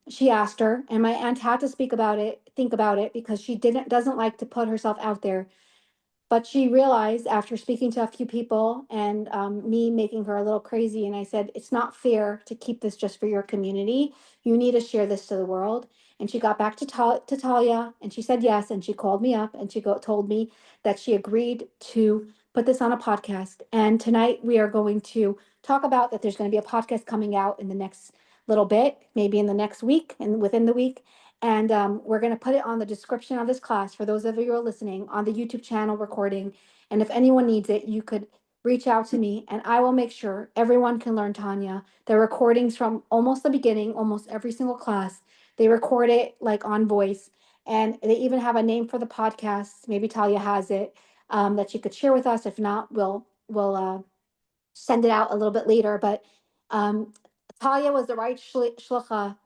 she asked her, and my aunt had to think about it, because she doesn't like to put herself out there. But she realized after speaking to a few people, and me making her a little crazy, and I said, it's not fair to keep this just for your community. You need to share this to the world. And she got back to Talia, and she said yes. And she called me up, and she told me that she agreed to put this on a podcast. And tonight we are going to talk about that there's going to be a podcast coming out in the next little bit, maybe in the next week and within the week. And we're going to put it on the description of this class for those of you who are listening on the YouTube channel recording. And if anyone needs it, you could reach out to me, and I will make sure everyone can learn Tanya. The recordings from almost the beginning, almost every single class, they record it like on voice. And they even have a name for the podcast. Maybe Talia has it, that she could share with us. If not, we'll send it out a little bit later. But um, Talia was the right shlucha,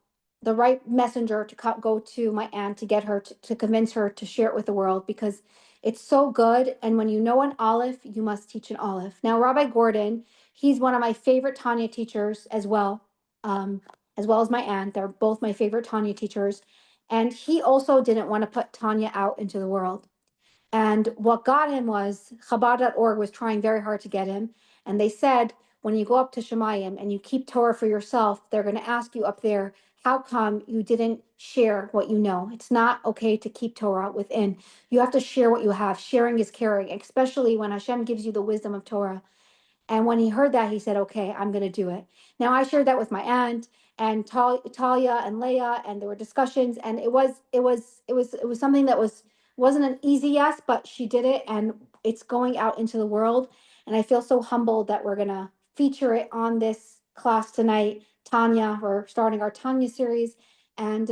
the right messenger to go to my aunt to get her to convince her to share it with the world, because it's so good. And when you know an Aleph, you must teach an Aleph. Now, Rabbi Gordon, he's one of my favorite Tanya teachers as well as my aunt. They're both my favorite Tanya teachers. And he also didn't want to put Tanya out into the world. And what got him was Chabad.org was trying very hard to get him. And they said, when you go up to Shemayim and you keep Torah for yourself, they're going to ask you up there, how come you didn't share what you know? It's not okay to keep Torah within. You have to share what you have. Sharing is caring, especially when Hashem gives you the wisdom of Torah. And when he heard that, he said, okay, I'm going to do it. Now, I shared that with my aunt and Talia and Leah, and there were discussions, and it was something that wasn't an easy yes, but she did it, and it's going out into the world. And I feel so humbled that we're going to feature it on this class tonight. Tanya, we're starting our Tanya series. And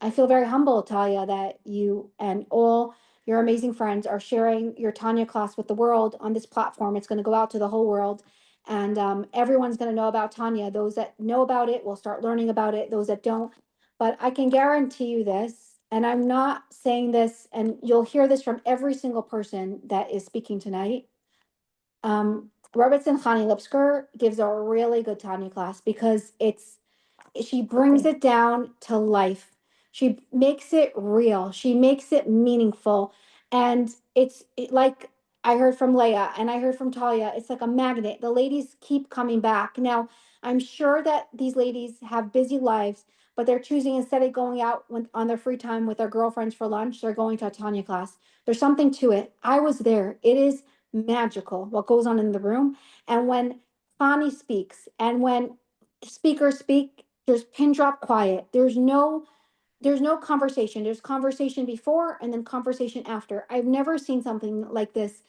I feel very humbled, Talia, that you and all your amazing friends are sharing your Tanya class with the world on this platform. It's going to go out to the whole world. And everyone's going to know about Tanya. Those that know about it will start learning about it. Those that don't. But I can guarantee you this. and I'm not saying this, and you'll hear this from every single person that is speaking tonight. Rebbetzin Chani Lipskar gives a really good Tanya class because she brings it down to life. She makes it real. She makes it meaningful. And like I heard from Leah and I heard from Talia, it's like a magnet. The ladies keep coming back. Now, I'm sure that these ladies have busy lives, but they're choosing, instead of going out on their free time with their girlfriends for lunch, they're going to a Tanya class. There's something to it. I was there. It is magical what goes on in the room. And when Fani speaks and when speakers speak, there's pin drop quiet. There's no conversation. There's conversation before and then conversation after. I've never seen something like this.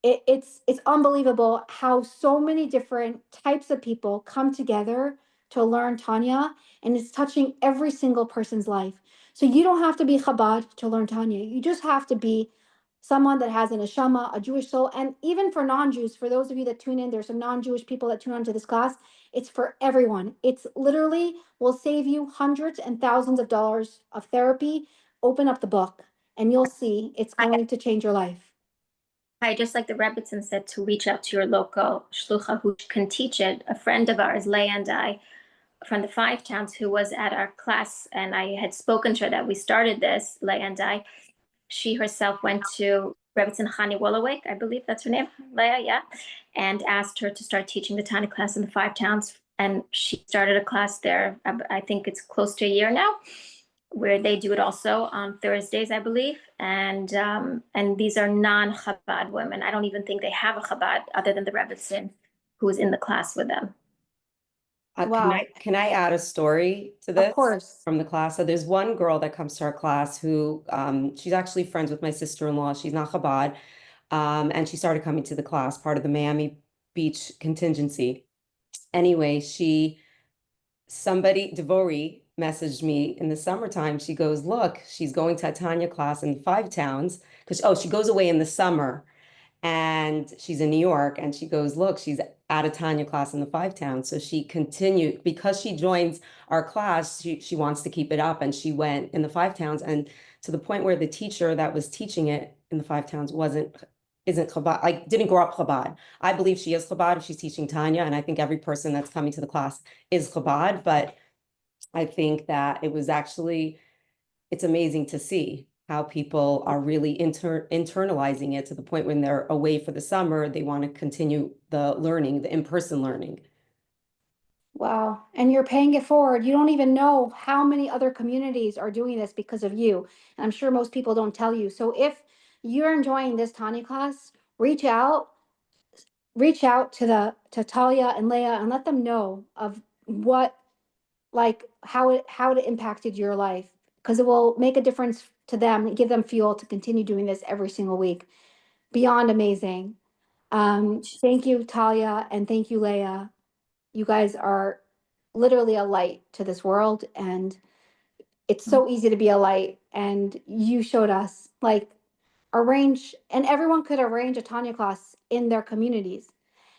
It's unbelievable how so many different types of people come together to learn Tanya, and it's touching every single person's life. So you don't have to be Chabad to learn Tanya. You just have to be someone that has an neshama, a Jewish soul. And even for non-Jews, for those of you that tune in, there's some non-Jewish people that tune into this class. It's for everyone. It's literally will save you hundreds and thousands of dollars of therapy. Open up the book and you'll see it's going to change your life. I just like the Rebbetzin said, to reach out to your local shlucha who can teach it. A friend of ours, Leah and I, from the Five Towns, who was at our class, and I had spoken to her that we started this, Leah and I. She herself went to Rebbetzin Chani Lipskar, I believe that's her name, Leah, yeah, and asked her to start teaching the Tanya class in the Five Towns. And she started a class there. I think it's close to a year now, where they do it also on Thursdays, I believe. And these are non-Chabad women. I don't even think they have a Chabad other than the Rebbetzin who is in the class with them. Wow. Can I add a story to Of this course. from the class? So there's one girl that comes to our class who she's actually friends with my sister-in-law. She's not Chabad. And she started coming to the class, part of the Miami Beach contingency. Anyway, Devory messaged me in the summertime. She goes, look, she's going to a Tanya class in the Five Towns because, she goes away in the summer and she's in New York, and she goes, look, she's at a Tanya class in the Five Towns. So she continued, because she joins our class, she wants to keep it up, and she went in the Five Towns, and to the point where the teacher that was teaching it in the Five Towns isn't Chabad, like didn't grow up Chabad. I believe she is Chabad if she's teaching Tanya, and I think every person that's coming to the class is Chabad, but I think that it's amazing to see how people are really internalizing it to the point when they're away for the summer, they want to continue the learning, the in-person learning. Wow. And you're paying it forward. You don't even know how many other communities are doing this because of you. And I'm sure most people don't tell you. So if you're enjoying this Tanya class, reach out to Talia and Leah and let them know of how it impacted your life, because it will make a difference to them, give them fuel to continue doing this every single week. Beyond amazing. Thank you, Talia, and thank you, Leah. You guys are literally a light to this world, and it's so easy to be a light. And you showed us, like, and everyone could arrange a Tanya class in their communities.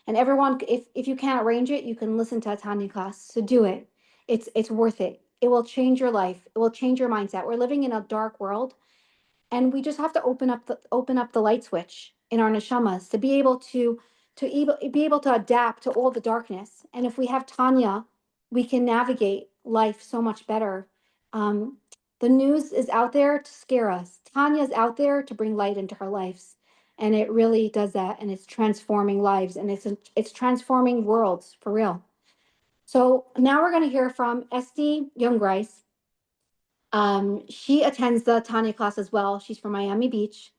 And everyone, if you can't arrange it, you can listen to a Tanya class. So do it. It's worth it. It will change your life. It will change your mindset. We're living in a dark world, and we just have to open up the light switch in our neshamas to be able to adapt to all the darkness. And if we have Tanya, we can navigate life so much better. The news is out there to scare us. Tanya is out there to bring light into our lives, and it really does that. And it's transforming lives, and it's transforming worlds for real. So now we're going to hear from Esty Jungreis. She attends the Tanya class as well. She's from Miami Beach,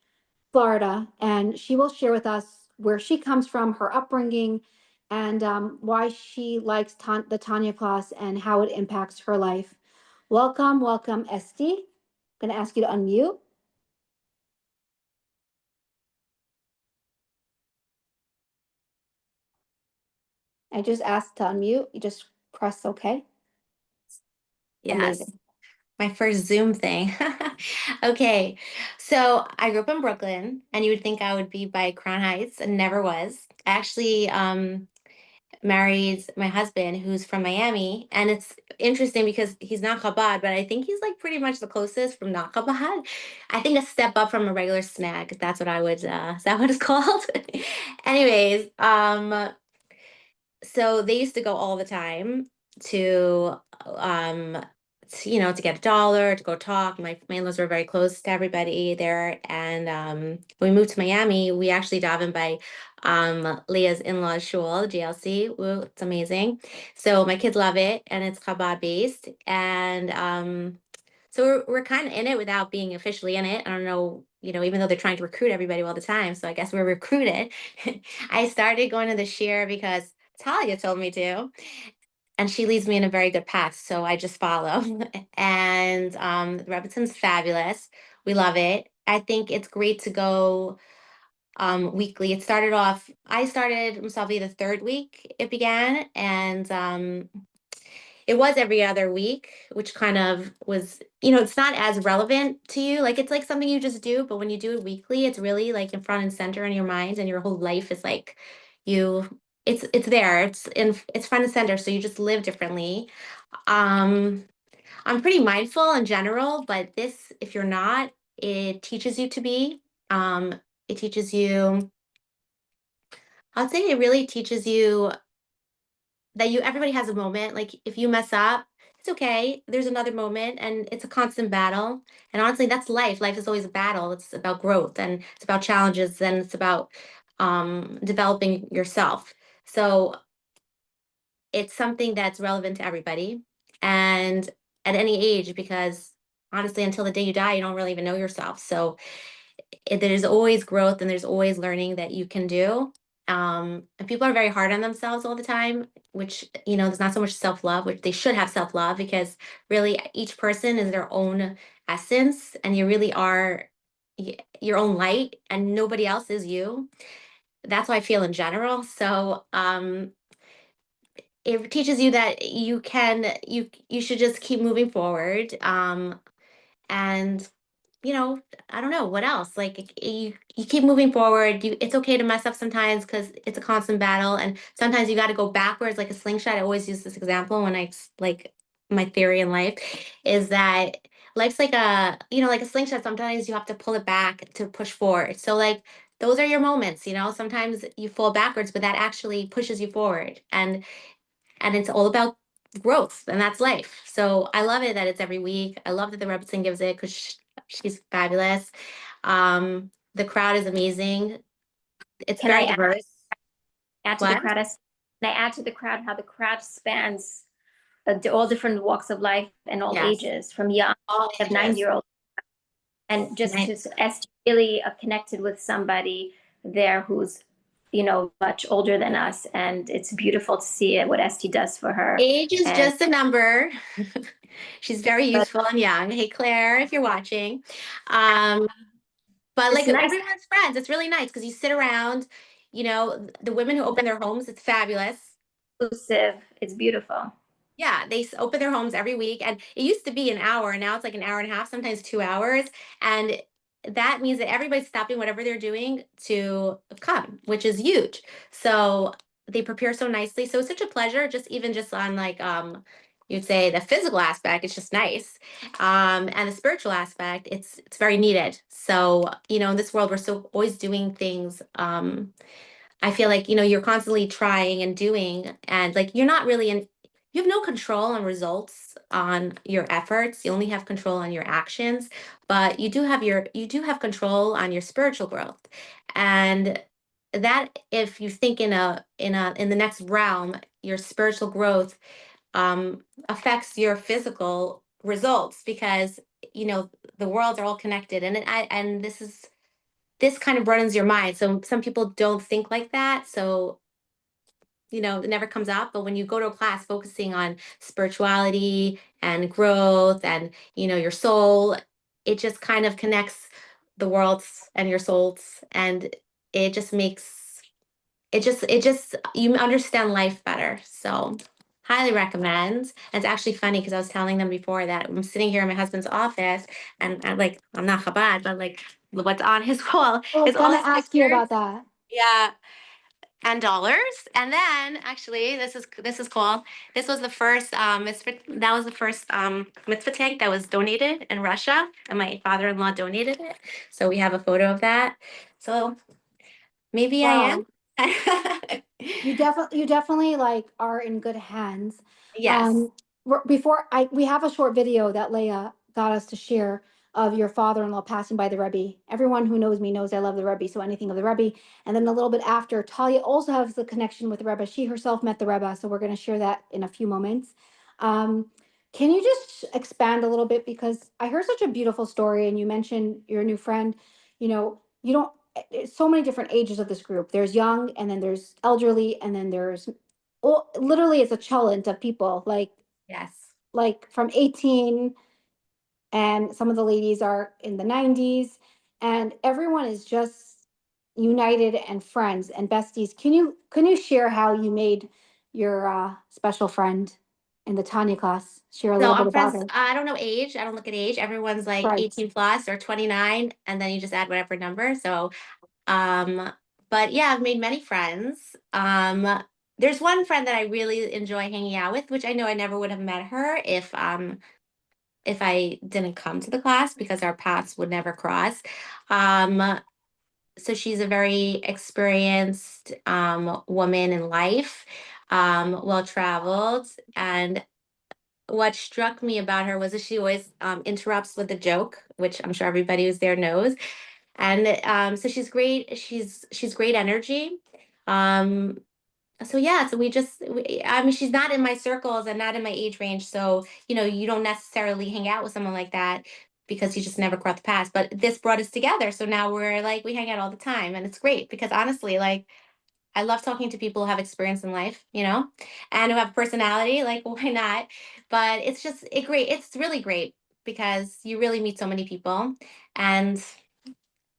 Florida, and she will share with us where she comes from, her upbringing, and why she likes the Tanya class and how it impacts her life. Welcome, Esty. I'm going to ask you to unmute. I just asked to unmute. You just press OK. Yes. Amazing. My first Zoom thing. Okay, so I grew up in Brooklyn, and you would think I would be by Crown Heights, and never was. Actually, married my husband, who's from Miami, and it's interesting because he's not Chabad, but I think he's like pretty much the closest from not Chabad. I think a step up from a regular snag. That's what I would. Is that what it's called? Anyways, so they used to go all the time to to get a dollar, to go talk. My in-laws were very close to everybody there. And when we moved to Miami, we actually davened by Leah's in-laws shul, GLC. Woo, it's amazing. So my kids love it, and it's Chabad based. And so we're kind of in it without being officially in it. I don't know, even though they're trying to recruit everybody all the time. So I guess we're recruited. I started going to the shir because Talia told me to, and she leads me in a very good path. So I just follow. And the Rebbetzins fabulous. We love it. I think it's great to go weekly. I started myself the third week it began, and it was every other week, which kind of was, it's not as relevant to you. Like it's like something you just do, but when you do it weekly, it's really like in front and center in your mind, and your whole life is like it's there. It's front and center. So you just live differently. Um, I'm pretty mindful in general, but this, if you're not, it teaches you to be. It teaches you, I'd say it really teaches you that everybody has a moment. Like if you mess up, it's okay. There's another moment, and it's a constant battle. And honestly, that's life. Life is always a battle. It's about growth, and it's about challenges, and it's about developing yourself. So it's something that's relevant to everybody and at any age, because honestly, until the day you die, you don't really even know yourself. So there's always growth, and there's always learning that you can do. And people are very hard on themselves all the time, which, there's not so much self-love, which they should have self-love, because really each person is their own essence, and you really are your own light, and nobody else is you. That's how I feel in general. So it teaches you that you should just keep moving forward. And I don't know what else. Like you keep moving forward. It's okay to mess up sometimes, because it's a constant battle, and sometimes you got to go backwards like a slingshot. I always use this example when like my theory in life is that life's like like a slingshot. Sometimes you have to pull it back to push forward. So like those are your moments. Sometimes you fall backwards, but that actually pushes you forward, and it's all about growth, and that's life. So I love it that it's every week. I love that the Rebbetzin gives it, because she's fabulous. The crowd is amazing. It's Can I very diverse. add to the What? crowd? Can I add to the crowd how the crowd spans all different walks of life and all Yes. ages, from young, All have ages. 9-year-olds, and just to Esty really connected with somebody there who's much older than us, and it's beautiful to see it, what Esty does for her. Age is And just a number. She's very But- youthful and young. Hey, Claire, if you're watching. But It's like nice. everyone's friends. It's really nice because you sit around, the women who open their homes, it's fabulous. Inclusive. It's beautiful. Yeah, they open their homes every week, and it used to be an hour, and now it's like an hour and a half, sometimes 2 hours, and that means that everybody's stopping whatever they're doing to come, which is huge. So they prepare so nicely. So it's such a pleasure, just on like you'd say the physical aspect, it's just nice. And the spiritual aspect, it's very needed. So, in this world, we're so always doing things. I feel like, you're constantly trying and doing, and like you're not really you have no control on results on your efforts. You only have control on your actions, but you do have control on your spiritual growth. And that, if you think in the next realm, your spiritual growth affects your physical results, because the worlds are all connected, and this kind of broadens your mind. So some people don't think like that. So, it never comes up. But when you go to a class focusing on spirituality and growth and, your soul, it just kind of connects the worlds and your souls. And it just makes you understand life better. So highly recommend. And it's actually funny because I was telling them before that I'm sitting here in my husband's office, and I'm not Chabad, but like what's on his wall I was is all gonna his ask you pictures. about that. Yeah. and dollars. And then actually, this is cool. This was the first that was the first mitzvah tank that was donated in Russia, and my father-in-law donated it. So we have a photo of that. So maybe I am. Wow. You definitely like are in good hands. Yes. We have a short video that Leah got us to share of your father-in-law passing by the Rebbe. Everyone who knows me knows I love the Rebbe, so anything of the Rebbe. And then a little bit after, Talia also has the connection with the Rebbe. She herself met the Rebbe, so we're going to share that in a few moments. Can you just expand a little bit, because I heard such a beautiful story, and you mentioned your new friend. You don't so many different ages of this group. There's young, and then there's elderly, and then there's literally it's a challenge of people Yes. like from 18, and some of the ladies are in the 90s, and everyone is just united and friends and besties. Can you share how you made your special friend in the Tanya class? Share a So little bit I'm about friends. her. I don't know age. I don't look at age. Everyone's like Right. 18 plus or 29, and then you just add whatever number. So, um, but yeah, I've made many friends. There's one friend that I really enjoy hanging out with, which I know I never would have met her if I didn't come to the class, because our paths would never cross. Um, so she's a very experienced woman in life, well traveled, and what struck me about her was that she always interrupts with a joke, which I'm sure everybody who's there knows. And so she's great. She's great energy. Um, so yeah, so I mean, she's not in my circles and not in my age range. So, you don't necessarily hang out with someone like that because you just never crossed paths. But this brought us together. So now we hang out all the time, and it's great because honestly, like, I love talking to people who have experience in life, and who have personality. Like, why not? But it's really great because you really meet so many people. And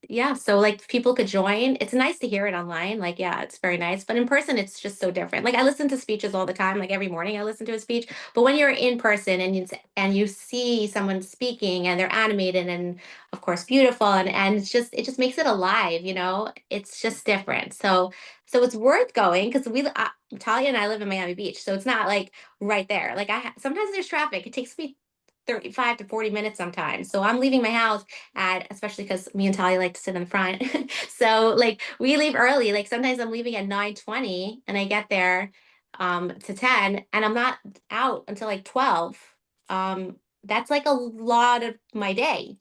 yeah, so like people could join. It's nice to hear it online. Like, yeah, it's very nice. But in person, it's just so different. Like, I listen to speeches all the time. Like every morning I listen to a speech. But when you're in person and you see someone speaking and they're animated and of course beautiful, and it just makes it alive, It's just different. So it's worth going because Talia and I live in Miami Beach. So it's not like right there. Like sometimes there's traffic. It takes me 35 to 40 minutes sometimes. So I'm leaving my house especially because me and Talia like to sit in the front. So like we leave early. Like sometimes I'm leaving at 9:20 and I get there to 10 and I'm not out until like 12. That's like a lot of my day.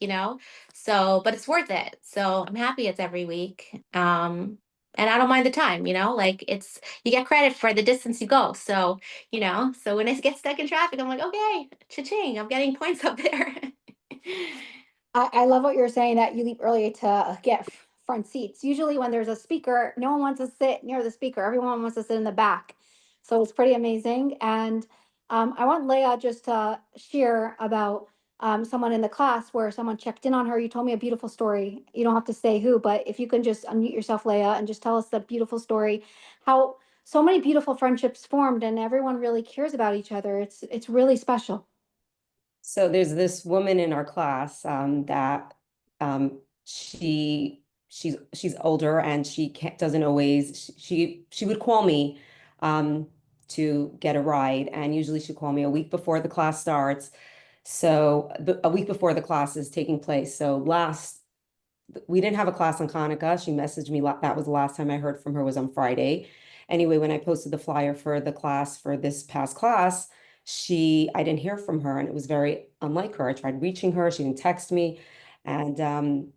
So, but it's worth it. So I'm happy it's every week. And I don't mind the time, like you get credit for the distance you go. So when I get stuck in traffic, I'm like, okay, cha-ching, I'm getting points up there. I love what you're saying, that you leave early to get front seats. Usually when there's a speaker, no one wants to sit near the speaker. Everyone wants to sit in the back. So it's pretty amazing. And I want Leah just to share about someone in the class where someone checked in on her. You told me a beautiful story. You don't have to say who, but if you can just unmute yourself, Leah, and just tell us the beautiful story, how so many beautiful friendships formed and everyone really cares about each other. It's really special. So there's this woman in our class that she's older and she doesn't always she would call me to get a ride, and usually she'd call me a week before the class starts. So a week before the class is taking place. So we didn't have a class on Hanukkah. She messaged me. That was the last time I heard from her, was on Friday. Anyway, when I posted the flyer for the class for this past class, I didn't hear from her, and it was very unlike her. I tried reaching her. She didn't text me, and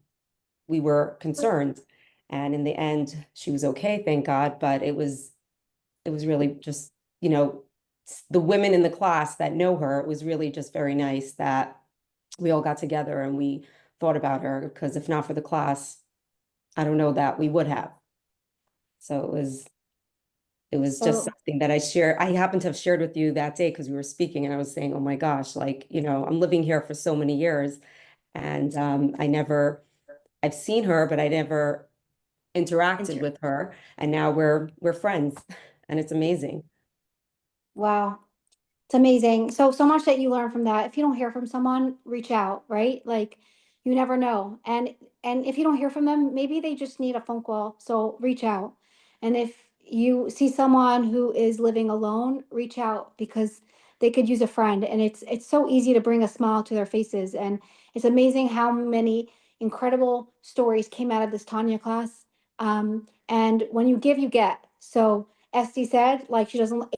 we were concerned. And in the end, she was okay, thank God. But it was really just, the women in the class that know her, it was really just very nice that we all got together and we thought about her, because if not for the class, I don't know that we would have. So it was just So something that I happened to have shared with you that day because we were speaking, and I was saying, oh my gosh, like, I'm living here for so many years, and I've seen her, but I never interacted with her, and now we're friends, and it's amazing. wow. It's amazing. So much that you learn from that. If you don't hear from someone, reach out, right? Like you never know. And if you don't hear from them, maybe they just need a phone call. So reach out. And if you see someone who is living alone, reach out because they could use a friend. And it's so easy to bring a smile to their faces. And it's amazing how many incredible stories came out of this Tanya class. And when you give, you get. So Esty said, like, she doesn't,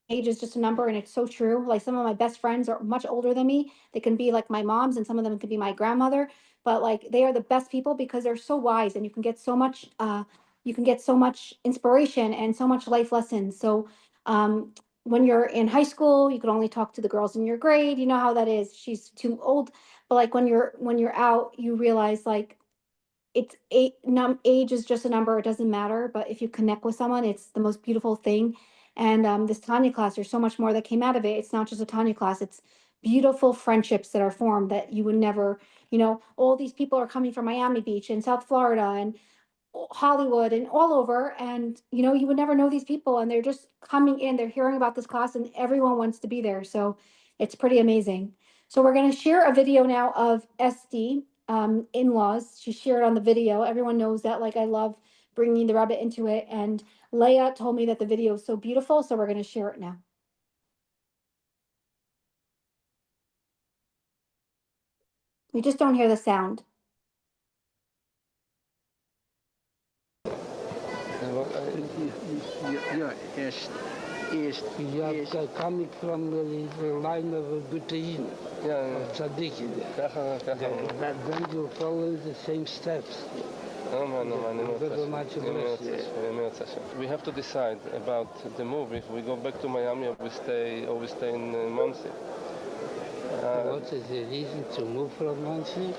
age is just a number, and it's so true. Like, some of my best friends are much older than me. They can be like my moms, and some of them could be my grandmother, but like, they are the best people because they're so wise, and you can get so much inspiration and so much life lessons. So when you're in high school, you can only talk to the girls in your grade. You know how that is. She's too old. But like, when you're out, you realize, like, age is just a number. It doesn't matter. But if you connect with someone, it's the most beautiful thing. And this Tanya class, there's so much more that came out of it. It's not just a Tanya class. It's beautiful friendships that are formed that you would never, all these people are coming from Miami Beach and South Florida and Hollywood and all over. And, you would never know these people, and they're just coming in, they're hearing about this class, and everyone wants to be there. So it's pretty amazing. So we're going to share a video now of Esty, in-laws. She shared on the video. Everyone knows that, like, I love bringing the rabbit into it. And Leah told me that the video is so beautiful. So we're going to share it now. We just don't hear the sound. Coming from the line of Butain, of Tzaddikim. Then you follow the same steps. We have to decide about the move. If we go back to Miami, or we stay in Muncie. What is the reason to move from Muncie?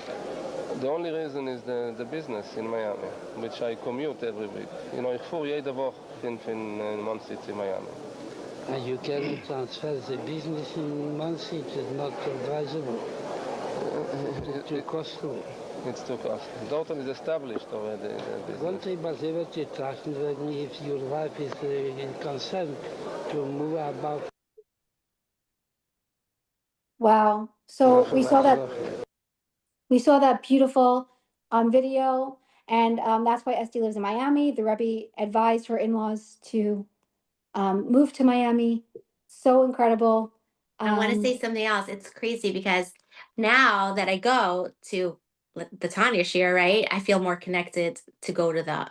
The only reason is the business in Miami, which I commute every week. Ich fuhr jede Woche von Muncie to Miami. And you can transfer the business in Muncie. It is not advisable. It's too costly. It's too costly. Dalton is established already. One thing about if your wife is concerned to move about. Wow. So we saw that beautiful video, and that's why Esty lives in Miami. The Rebbe advised her in-laws to move to Miami. So incredible. I want to say something else. It's crazy because now that I go to the Tanya share, right, I feel more connected to go to the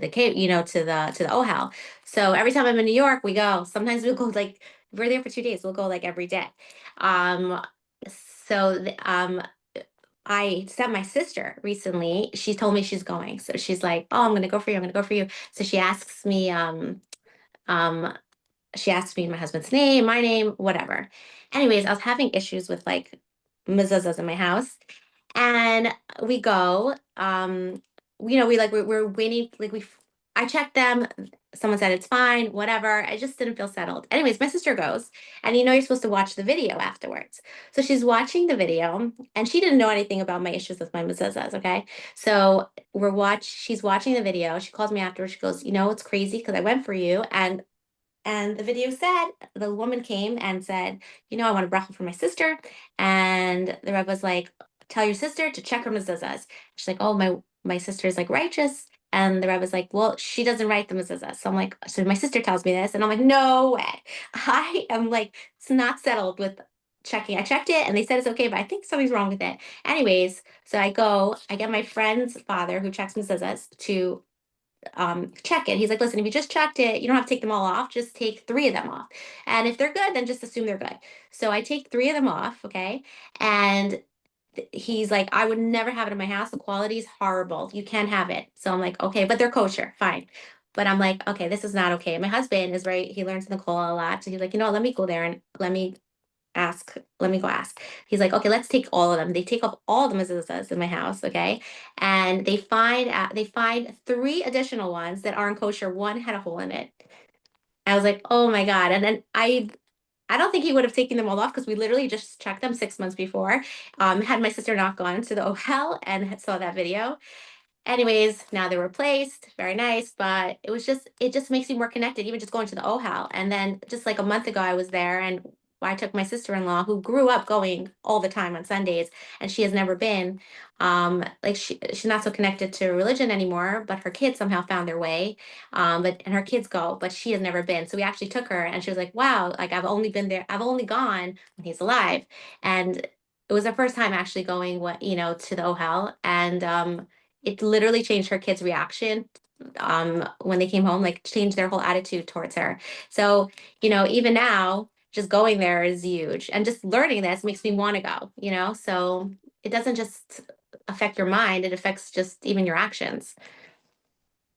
cave, to the OHAL. So every time I'm in New York, we go. Sometimes we'll go, like, we're there for 2 days. We'll go like every day. I sent my sister recently. She told me she's going. So she's like, "Oh, I'm gonna go for you. I'm gonna go for you." So she asks me my husband's name, my name, whatever. Anyways, I was having issues with, like, MEZUZAHs in my house, and we go. We're waiting. I checked them. Someone said it's fine, whatever. I just didn't feel settled. Anyways, my sister goes, and you're supposed to watch the video afterwards. So she's watching the video, and she didn't know anything about my issues with my MEZUZAHs. Okay, so she's watching the video. She calls me afterwards. She goes, "It's crazy because I went for you, and the video said," the woman came and said, "I want a bracha for my sister." And the Rebbe was like, "Tell your sister to check her MEZUZAHs." She's like, "Oh, my sister is, like, righteous." And the Rebbe was like, "Well, she doesn't write the MEZUZAHs." So I'm like, so my sister tells me this, and I'm like, no way. I am, like, it's not settled with checking. I checked it, and they said it's okay, but I think something's wrong with it. Anyways, so I get my friend's father who checks MEZUZAHs to check it. He's like, "Listen, if you just checked it, you don't have to take them all off. Just take 3 of them off. And if they're good, then just assume they're good." So I take 3 of them off, okay? And he's like, "I would never have it in my house. The quality is horrible. You can't have it." So I'm like, "Okay, but they're kosher, fine." But I'm like, "Okay, this is not okay." My husband is right. He learns in the kollel a lot. So he's like, let me go there and let me go ask. He's like, "Okay, let's take all of them." They take off all the mezuzahs in my house, okay? And they find 3 additional ones that aren't kosher. One had a hole in it. I was like, "Oh my God." And then I don't think he would have taken them all off because we literally just checked them 6 months before. Had my sister not gone to the OHEL and saw that video. Anyways, now they're replaced. Very nice, but it just makes me more connected, even just going to the OHEL. And then just like a month ago, I was there, and I took my sister-in-law, who grew up going all the time on Sundays, and she has never been. Like she's not so connected to religion anymore, but her kids somehow found their way. And her kids go, but she has nenever been. So we actually took her, and she was like, "Wow, like I've only been there. I've only gone when he's alive," and it was her first time actually going, to the Ohel, and it literally changed her kids' reaction when they came home, like changed their whole attitude towards her. So, even now, just going there is huge. And just learning this makes me want to go. So it doesn't just affect your mind, it affects just even your actions.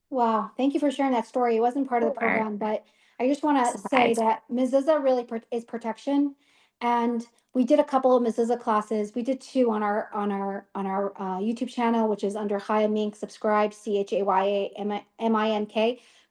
Wow, thank you for sharing that story. It wasn't part of the Sure. program, but I just want to say Surprise. that MEZUZAH really is protection, and we did a couple of MEZUZAH classes. We did two on our YouTube channel, which is under Chaya Mink. Subscribe, CHAYAMINK,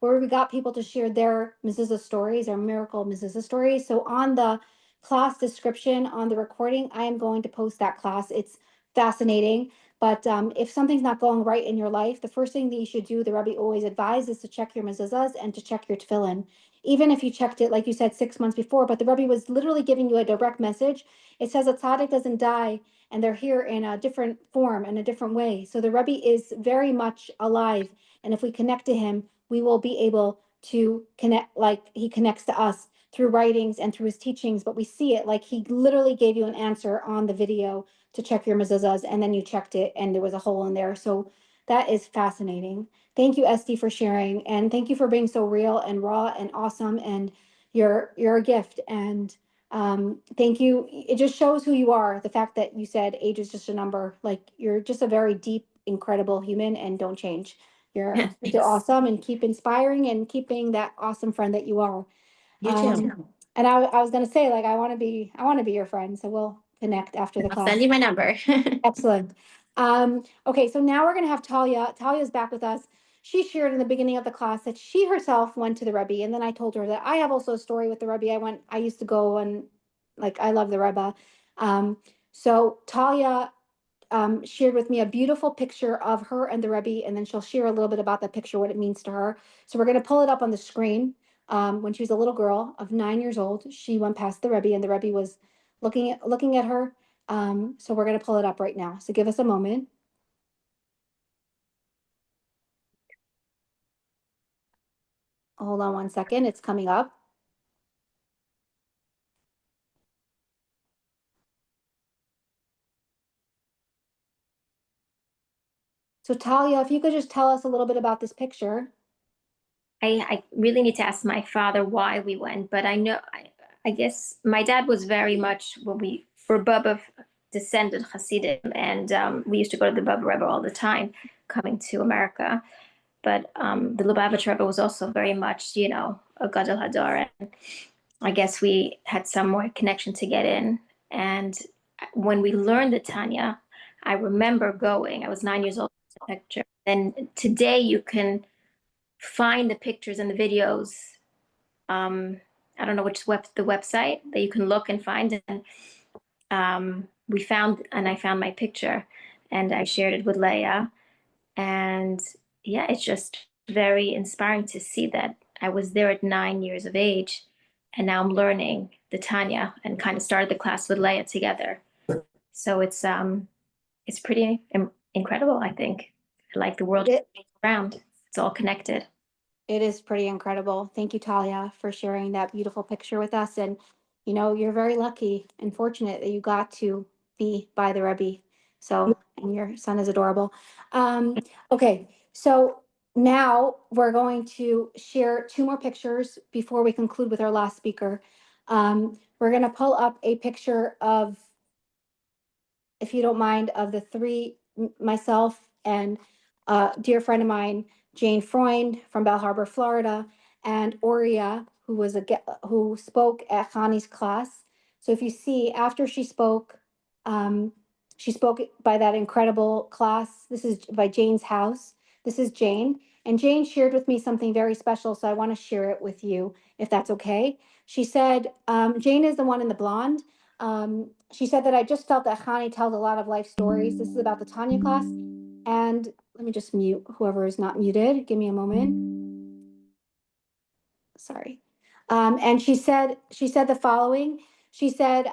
where we got people to share their MEZUZAH stories, their miracle MEZUZAH stories. So on the class description on the recording, I am going to post that class. It's fascinating. But if something's not going right in your life, the first thing that you should do, the Rebbe always advised, is to check your mezuzahs and to check your tefillin. Even if you checked it, like you said, 6 months before, but the Rebbe was literally giving you a direct message. It says a tzaddik doesn't die, and they're here in a different form and a different way. So the Rebbe is very much alive, and if we connect to him, we will be able to connect like he connects to us through writings and through his teachings. But we see it like he literally gave you an answer on the video to check your mezuzahs, and then you checked it and there was a hole in there. So that is fascinating. Thank you, Esty, for sharing, and thank you for being so real and raw and awesome. And you're a gift. And thank you. It just shows who you are. The fact that you said age is just a number. Like you're just a very deep, incredible human, and don't change. You're Thanks. awesome, and keep inspiring and keep being that awesome friend that you are. You too. And I was gonna say, like, I want to be your friend, so we'll connect after the I'll class. send you my number. Excellent. Okay, so now we're gonna have Talia. Talia's back with us. She shared in the beginning of the class that she herself went to the Rebbe, and then I told her that I have also a story with the Rebbe. I used to go, and like I love the Rebbe. So Talia shared with me a beautiful picture of her and the Rebbe, and then she'll share a little bit about that picture, what it means to her. So we're going to pull it up on the screen. When she was a little girl of 9 years old, she went past the Rebbe, and the Rebbe was looking at her. So we're going to pull it up right now. So give us a moment. Hold on 1 second. It's coming up. So Talia, if you could just tell us a little bit about this picture. I really need to ask my father why we went, but I guess my dad was very much when we were Bubba descended Hasidim, and we used to go to the Bubba Rebbe all the time coming to America. But the Lubavitch Rebbe was also very much, a Gadol Hadar, and I guess we had some more connection to get in. And when we learned the Tanya, I remember going. I was 9 years old. Picture. And today you can find the pictures and the videos. I don't know which the website that you can look and find. And I found my picture, and I shared it with Leah. And yeah, it's just very inspiring to see that I was there at 9 years of age, and now I'm learning the Tanya and kind of started the class with Leah together. So it's pretty incredible, I think. Like the world around, it's all connected. It is pretty incredible. Thank you, Talia, for sharing that beautiful picture with us. And, you're very lucky and fortunate that you got to be by the Rebbe. So, and your son is adorable. Okay, so now we're going to share two more pictures before we conclude with our last speaker. We're going to pull up a picture of, if you don't mind, of the three, myself and a dear friend of mine, Jane Freund from Bell Harbor, Florida, and Oria, who spoke at Chani's class. So if you see, after she spoke by that incredible class. This is by Jane's house. This is Jane. And Jane shared with me something very special, so I want to share it with you, if that's okay. She said, Jane is the one in the blonde. She said that I just felt that Chani tells a lot of life stories. This is about the Tanya class. And let me just mute whoever is not muted. Give me a moment. Sorry. And she said the following. She said,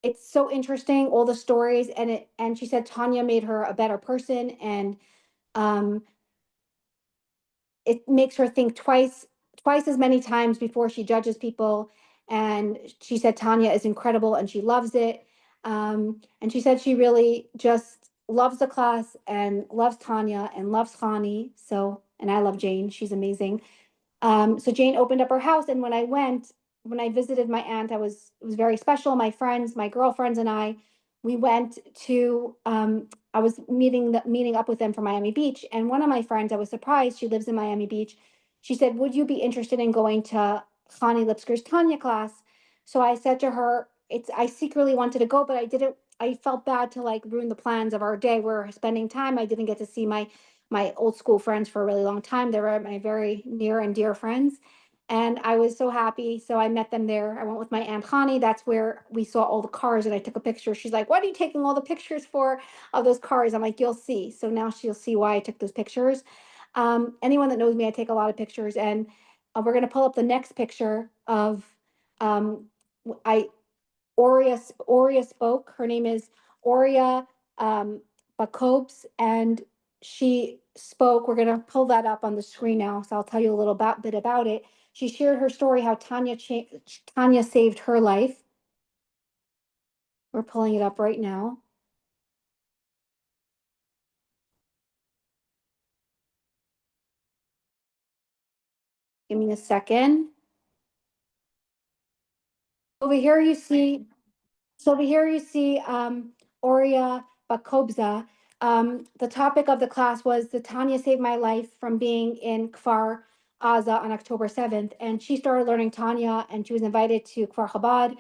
it's so interesting, all the stories, and she said Tanya made her a better person, and um, it makes her think twice as many times before she judges people. And she said Tanya is incredible and she loves it. And she said she really just loves the class and loves Tanya and loves Chani. So, and I love Jane. She's amazing. So Jane opened up her house, and when I visited my aunt, it was very special. My friends, my girlfriends, and we went to. I was meeting up with them for Miami Beach, and one of my friends, I was surprised. She lives in Miami Beach. She said, "Would you be interested in going to Chani Lipskar's Tanya class?" So I said to her, "It's." I secretly wanted to go, but I didn't. I felt bad to like ruin the plans of our day. We're spending time. I didn't get to see my old school friends for a really long time. They were my very near and dear friends. And I was so happy. So I met them there. I went with my Aunt Connie. That's where we saw all the cars and I took a picture. She's like, "What are you taking all the pictures for of those cars?" I'm like, "You'll see." So now she'll see why I took those pictures. Anyone that knows me, I take a lot of pictures. And we're going to pull up the next picture of I Oria spoke. Her name is Oria BokobzA, and she spoke. We're going to pull that up on the screen now, so I'll tell you a little bit about it. She shared her story, how Tanya saved her life. We're pulling it up right now. Give me a second. Over here you see Oria BokobzA. The topic of the class was the Tanya saved my life from being in Kfar Aza on October 7th. And she started learning Tanya and she was invited to Kfar Chabad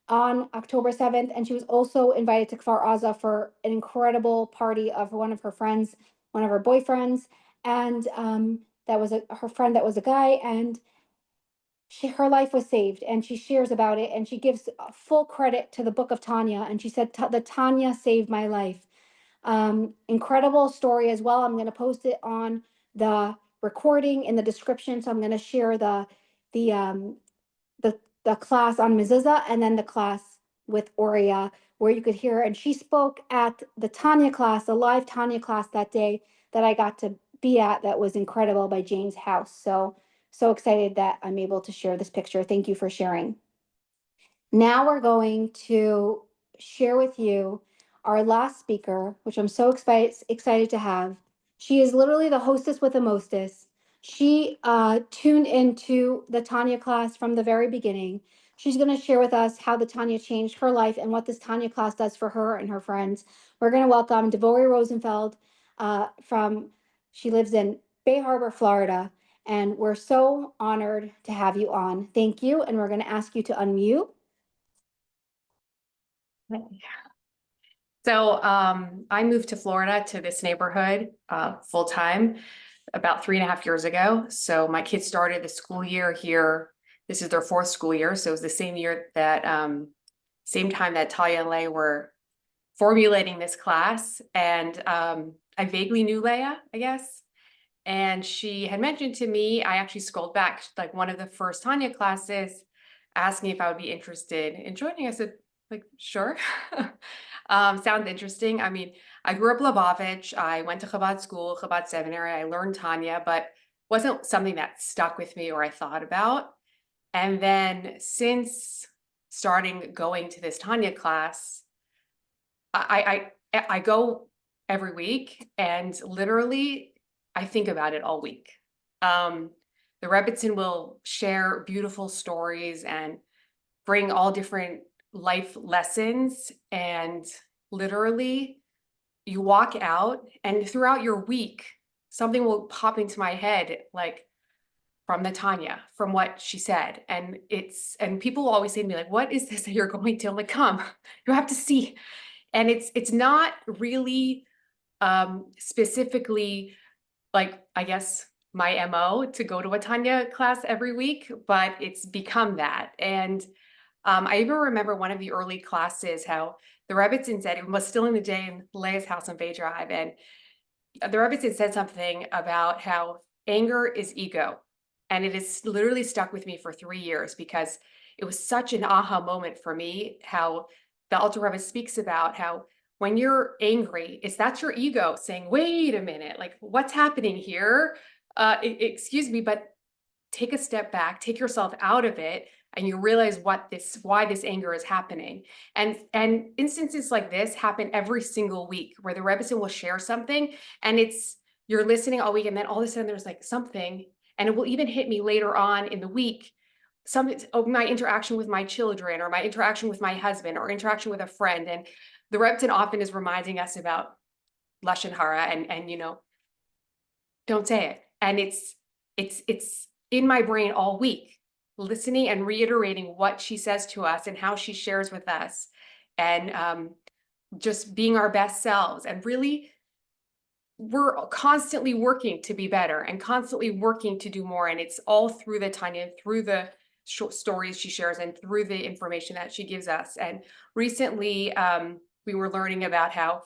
on October 7th. And she was also invited to Kfar Aza for an incredible party of one of her friends, one of her boyfriends. And that was her friend that was a guy. And her life was saved, and she shares about it, and she gives full credit to the book of Tanya, and she said the Tanya saved my life. Incredible story as well. I'm going to post it on the recording in the description, so I'm going to share the um the class on MEZUZAH and then the class with Oria, where you could hear. And she spoke at the Tanya class, the live Tanya class that day that I got to be at. That was incredible, by Jane's house. So excited that I'm able to share this picture. Thank you for sharing. Now we're going to share with you our last speaker, which I'm so excited to have. She is literally the hostess with the mostest. She tuned into the Tanya class from the very beginning. She's going to share with us how the Tanya changed her life and what this Tanya class does for her and her friends. We're going to welcome Devory Rosenfield she lives in Bay Harbor, Florida, and we're so honored to have you on. Thank you, and we're going to ask you to unmute. So I moved to Florida, to this neighborhood full time about 3.5 years ago. So my kids started the school year here. This is their 4th school year. So it was the same year that same time that Talia and Leah were formulating this class. And I vaguely knew Leah, I guess. And she had mentioned to me, I actually scrolled back, like one of the first Tanya classes, asking if I would be interested in joining. I said, like, sure. Sounds interesting. I mean, I grew up Lubavitch. I went to Chabad school, Chabad seminary. I learned Tanya, but wasn't something that stuck with me or I thought about. And then since starting going to this Tanya class, I go every week, and literally I think about it all week. The Rebbetzin will share beautiful stories and bring all different life lessons, and literally you walk out and throughout your week, something will pop into my head, like from the Tanya, from what she said. And people will always say to me, like, "What is this that you're going to?" I'm like, "Come, you have to see." And it's not really specifically, like, I guess, my MO to go to a Tanya class every week, but it's become that. And I even remember one of the early classes, how the Rebbetzin said, it was still in the day in Leah's house on Bay Drive, and the Rebbetzin said something about how anger is ego, And it has literally stuck with me for 3 years because it was such an aha moment for me, how the Alter Rebbe speaks about how when you're angry, that's your ego saying, wait a minute, like what's happening here? Excuse me, but take a step back, take yourself out of it, and you realize why this anger is happening. And instances like this happen every single week where the Rebbetzin will share something and you're listening all week, and then all of a sudden there's like something, and it will even hit me later on in the week, some of my interaction with my children or my interaction with my husband or interaction with a friend. And the Rebbetzin often is reminding us about Lashon Hara and don't say it. And it's in my brain all week, listening and reiterating what she says to us and how she shares with us, and just being our best selves. And really, we're constantly working to be better and constantly working to do more. And it's all through the Tanya, through the short stories she shares and through the information that she gives us. And recently, we were learning about how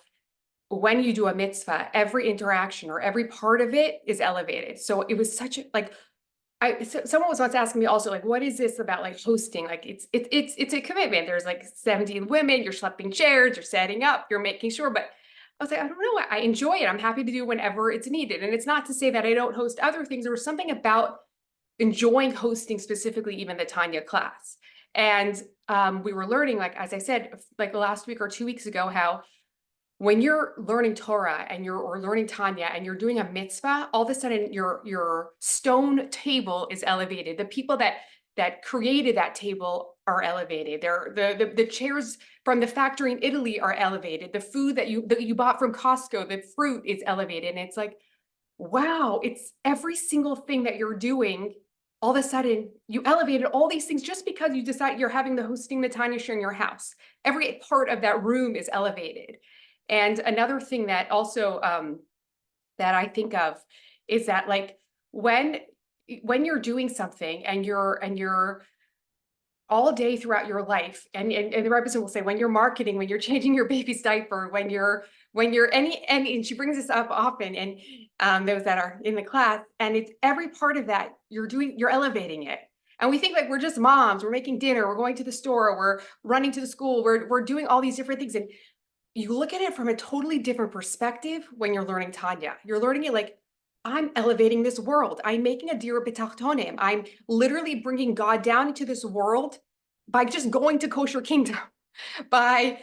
when you do a mitzvah, every interaction or every part of it is elevated. So it was such a, like, someone was once asking me also, like, what is this about, like, hosting? Like, it's a commitment. There's like 17 women, you're schlepping chairs, you're setting up, you're making sure. But I was like, I don't know, I enjoy it. I'm happy to do whenever it's needed. And it's not to say that I don't host other things. There was something about enjoying hosting, specifically even the Tanya class. And we were learning, like, as I said, like the last week or 2 weeks ago, how when you're learning Torah or learning Tanya and you're doing a mitzvah, all of a sudden your stone table is elevated. The people that created that table are elevated. The chairs from the factory in Italy are elevated. The food that you bought from Costco, the fruit is elevated. And it's like, wow, it's every single thing that you're doing. All of a sudden, you elevated all these things just because you decide you're having the hosting the Tanya share in your house. Every part of that room is elevated. And another thing that also that I think of is that, like, when you're doing something and you're all day throughout your life, and the representative will say, when you're marketing, when you're changing your baby's diaper, when you're and she brings this up often, and those that are in the class, and it's every part of that you're elevating it. And we think like we're just moms, we're making dinner, we're going to the store, we're running to the school, we're doing all these different things. And you look at it from a totally different perspective when you're learning Tanya. You're learning it like, I'm elevating this world. I'm making a dira b'tachtonim. I'm literally bringing God down into this world by just going to Kosher Kingdom, by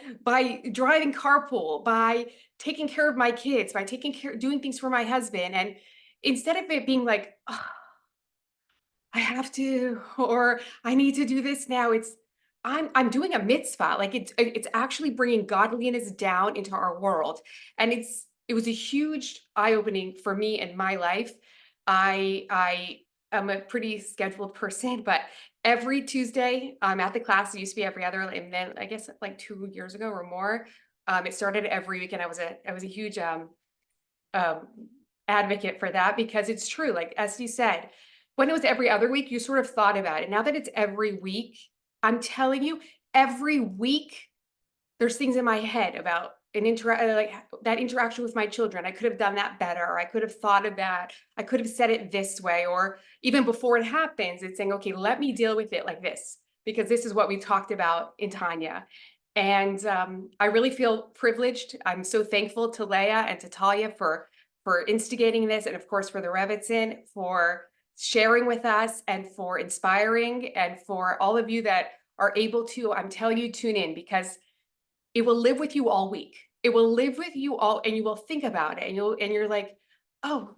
driving carpool, by taking care of my kids, by doing things for my husband. And instead of it being like, oh, I have to, or I need to do this now, I'm doing a mitzvah. Like it's actually bringing godliness down into our world. And it was a huge eye-opening for me in my life. I am a pretty scheduled person, but every Tuesday I'm at the class. It used to be every other, and then I guess like 2 years ago or more, it started every week. And I was a huge advocate for that, because it's true. Like Esty said, when it was every other week, you sort of thought about it. Now that it's every week, I'm telling you, every week, there's things in my head about like that interaction with my children. I could have done that better. Or I could have thought of that. I could have said it this way. Or even before it happens, it's saying, okay, let me deal with it like this, because this is what we talked about in Tanya. And I really feel privileged. I'm so thankful to Leah and to Talia for instigating this. And of course, for the Rebbetzin for sharing with us, and for inspiring, and for all of you that are able to, I'm telling you, tune in, because it will live with you all week. It will live with you all, and you will think about it, and you're like, oh,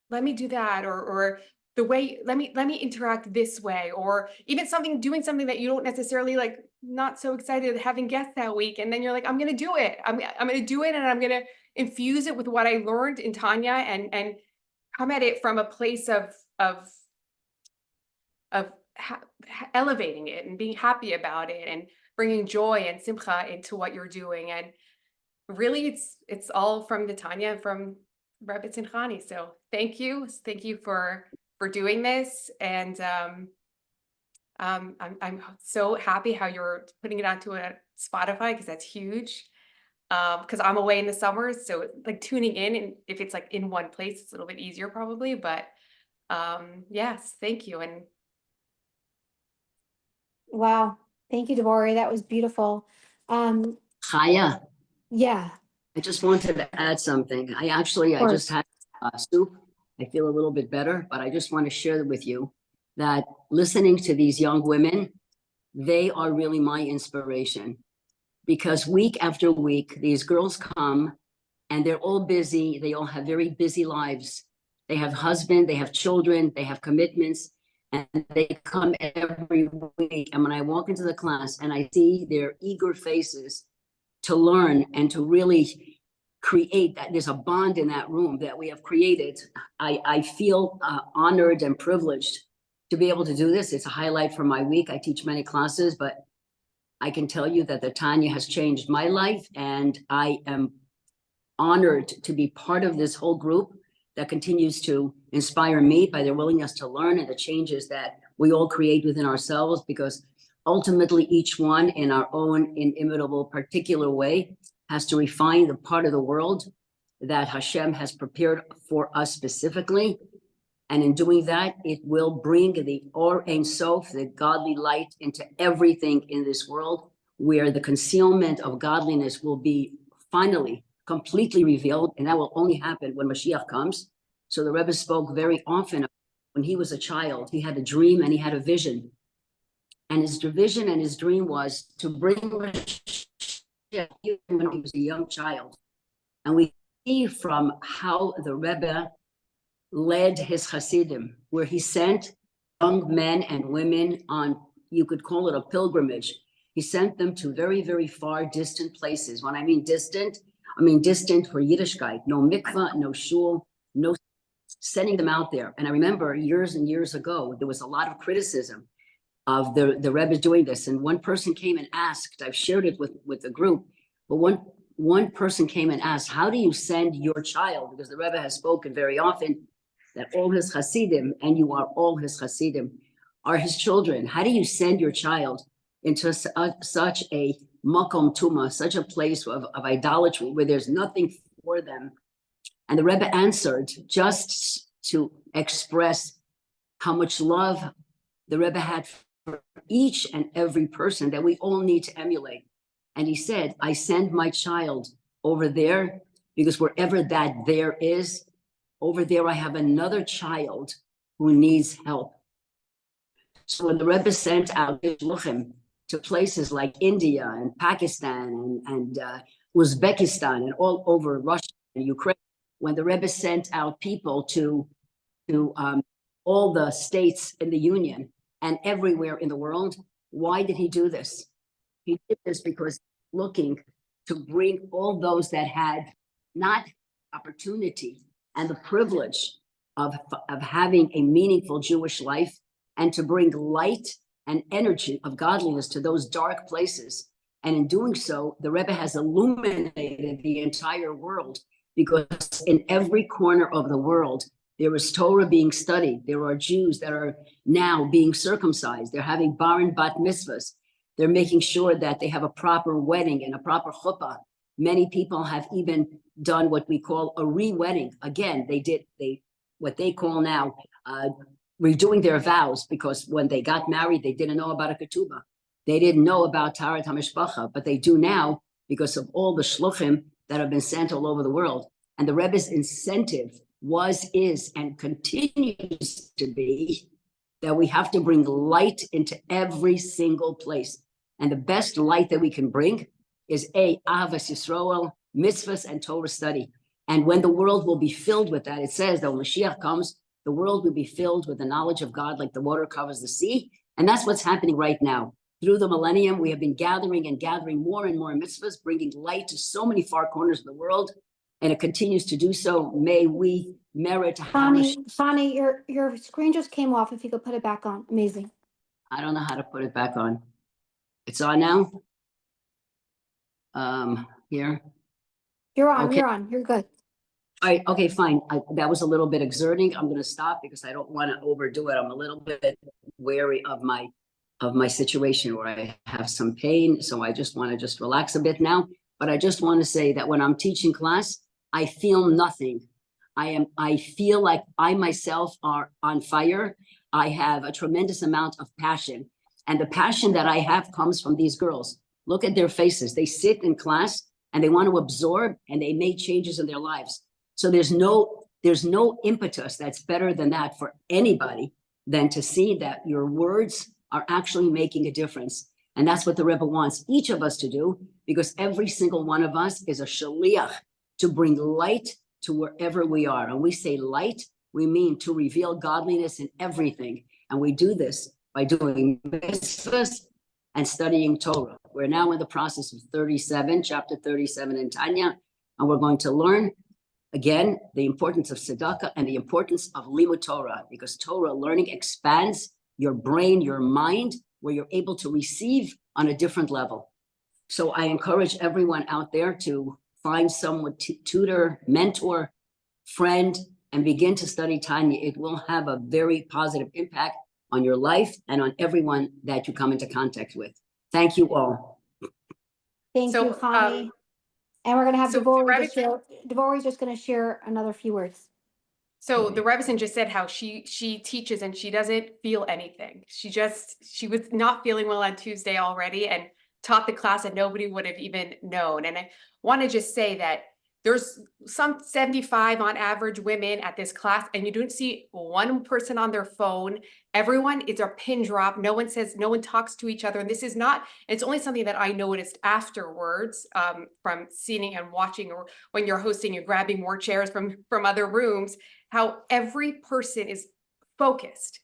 let me do that, or the way, let me interact this way, or even doing something that you don't necessarily like, not so excited having guests that week. And then you're like, I'm going to do it. I'm going to do it. And I'm going to infuse it with what I learned in Tanya, and come at it from a place of elevating it and being happy about it and bringing joy and simcha into what you're doing. And really, it's all from the Tanya and from Rebbetzin Chani. So thank you for doing this. And I'm so happy how you're putting it onto a Spotify, because that's huge. Because I'm away in the summers, so like tuning in, and if it's like in one place, it's a little bit easier probably. But Yes, thank you. And Wow. Thank you, Devory. That was beautiful. Chaya, Yeah, I just wanted to add something. I course. just had soup. I feel a little bit better, but I just want to share with you that listening to these young women, they are really my inspiration, because week after week, these girls come and they're all busy. They all have very busy lives. They have husband, they have children, they have commitments, and they come every week. And when I walk into the class and I see their eager faces to learn and to really create that, there's a bond in that room that we have created. I feel honored and privileged to be able to do this. It's a highlight for my week. I teach many classes, but I can tell you that the Tanya has changed my life, and I am honored to be part of this whole group that continues to inspire me by their willingness to learn and the changes that we all create within ourselves, because ultimately each one in our own inimitable particular way has to refine the part of the world that Hashem has prepared for us specifically. And in doing that, it will bring the Or Ein Sof, the godly light, into everything in this world, where the concealment of godliness will be finally completely revealed. And that will only happen when Mashiach comes. So the Rebbe spoke very often. When he was a child, he had a dream and he had a vision. And his vision and his dream was to bring Mashiach when he was a young child. And we see from how the Rebbe led his Hasidim, where he sent young men and women on, you could call it a pilgrimage. He sent them to very, very far distant places. When I mean distant for Yiddishkeit, no mikvah, no shul, no, sending them out there. And I remember years and years ago, there was a lot of criticism of the Rebbe doing this. And one person came and asked, I've shared it with the group, but one person came and asked, how do you send your child? Because the Rebbe has spoken very often that all his Hasidim, and you are all his Hasidim, are his children. How do you send your child into such a makom tuma, such a place of idolatry where there's nothing for them? And the Rebbe answered, just to express how much love the Rebbe had for each and every person that we all need to emulate. And he said, I send my child over there because wherever that there is, over there I have another child who needs help. So when the Rebbe sent out shluchim to places like India and Pakistan and Uzbekistan and all over Russia and Ukraine, when the Rebbe sent out people to all the states in the Union and everywhere in the world, why did he do this? He did this because looking to bring all those that had not opportunity and the privilege of having a meaningful Jewish life, and to bring light and energy of godliness to those dark places. And in doing so, the Rebbe has illuminated the entire world, because in every corner of the world, there is Torah being studied. There are Jews that are now being circumcised. They're having bar and bat mitzvahs. They're making sure that they have a proper wedding and a proper chuppah. Many people have even done what we call a re-wedding. Again, what they call now redoing their vows, because when they got married, they didn't know about a ketubah. They didn't know about Taharat HaMishpacha, but they do now because of all the shluchim that have been sent all over the world. And the Rebbe's incentive was, is, and continues to be that we have to bring light into every single place. And the best light that we can bring is Ahavas Yisroel, mitzvahs, and Torah study. And when the world will be filled with that, it says that when Mashiach comes, the world will be filled with the knowledge of God like the water covers the sea. And that's what's happening right now. Through the millennium, we have been gathering and gathering more and more mitzvahs, bringing light to so many far corners of the world. And it continues to do so. May we merit to have Shani, your screen just came off. If you could put it back on. Amazing. I don't know how to put it back on. It's on now. Here. You're on, Okay. you're on, you're good. All right, okay, fine. That was a little bit exerting. I'm gonna stop because I don't want to overdo it. I'm a little bit wary of my situation where I have some pain. So I just want to relax a bit now. But I just want to say that when I'm teaching class, I feel nothing. I feel like I myself are on fire. I have a tremendous amount of passion. And the passion that I have comes from these girls. Look at their faces. They sit in class and they want to absorb and they make changes in their lives. So there's no impetus that's better than that for anybody than to see that your words are actually making a difference. And that's what the Rebbe wants each of us to do, because every single one of us is a shaliach to bring light to wherever we are. And we say light, we mean to reveal godliness in everything. And we do this by doing mitzvahs and studying Torah. We're now in the process of chapter 37 in Tanya, and we're going to learn again the importance of tzedakah and the importance of limud Torah, because Torah learning expands your brain, your mind, where you're able to receive on a different level. So I encourage everyone out there to find someone, tutor, mentor, friend, and begin to study Tanya. It will have a very positive impact on your life and on everyone that you come into contact with. Thank you all. Thank you, Chani. And we're going to have Devory's just going to share another few words. So the Rebbetzin just said how she teaches and she doesn't feel anything. She was not feeling well on Tuesday already and taught the class and nobody would have even known. And I want to just say that there's some 75 on average women at this class, and you don't see one person on their phone. Everyone is a pin drop. No one talks to each other. And this is not, it's only something that I noticed afterwards from seeing and watching, or when you're hosting, you're grabbing more chairs from other rooms, how every person is focused,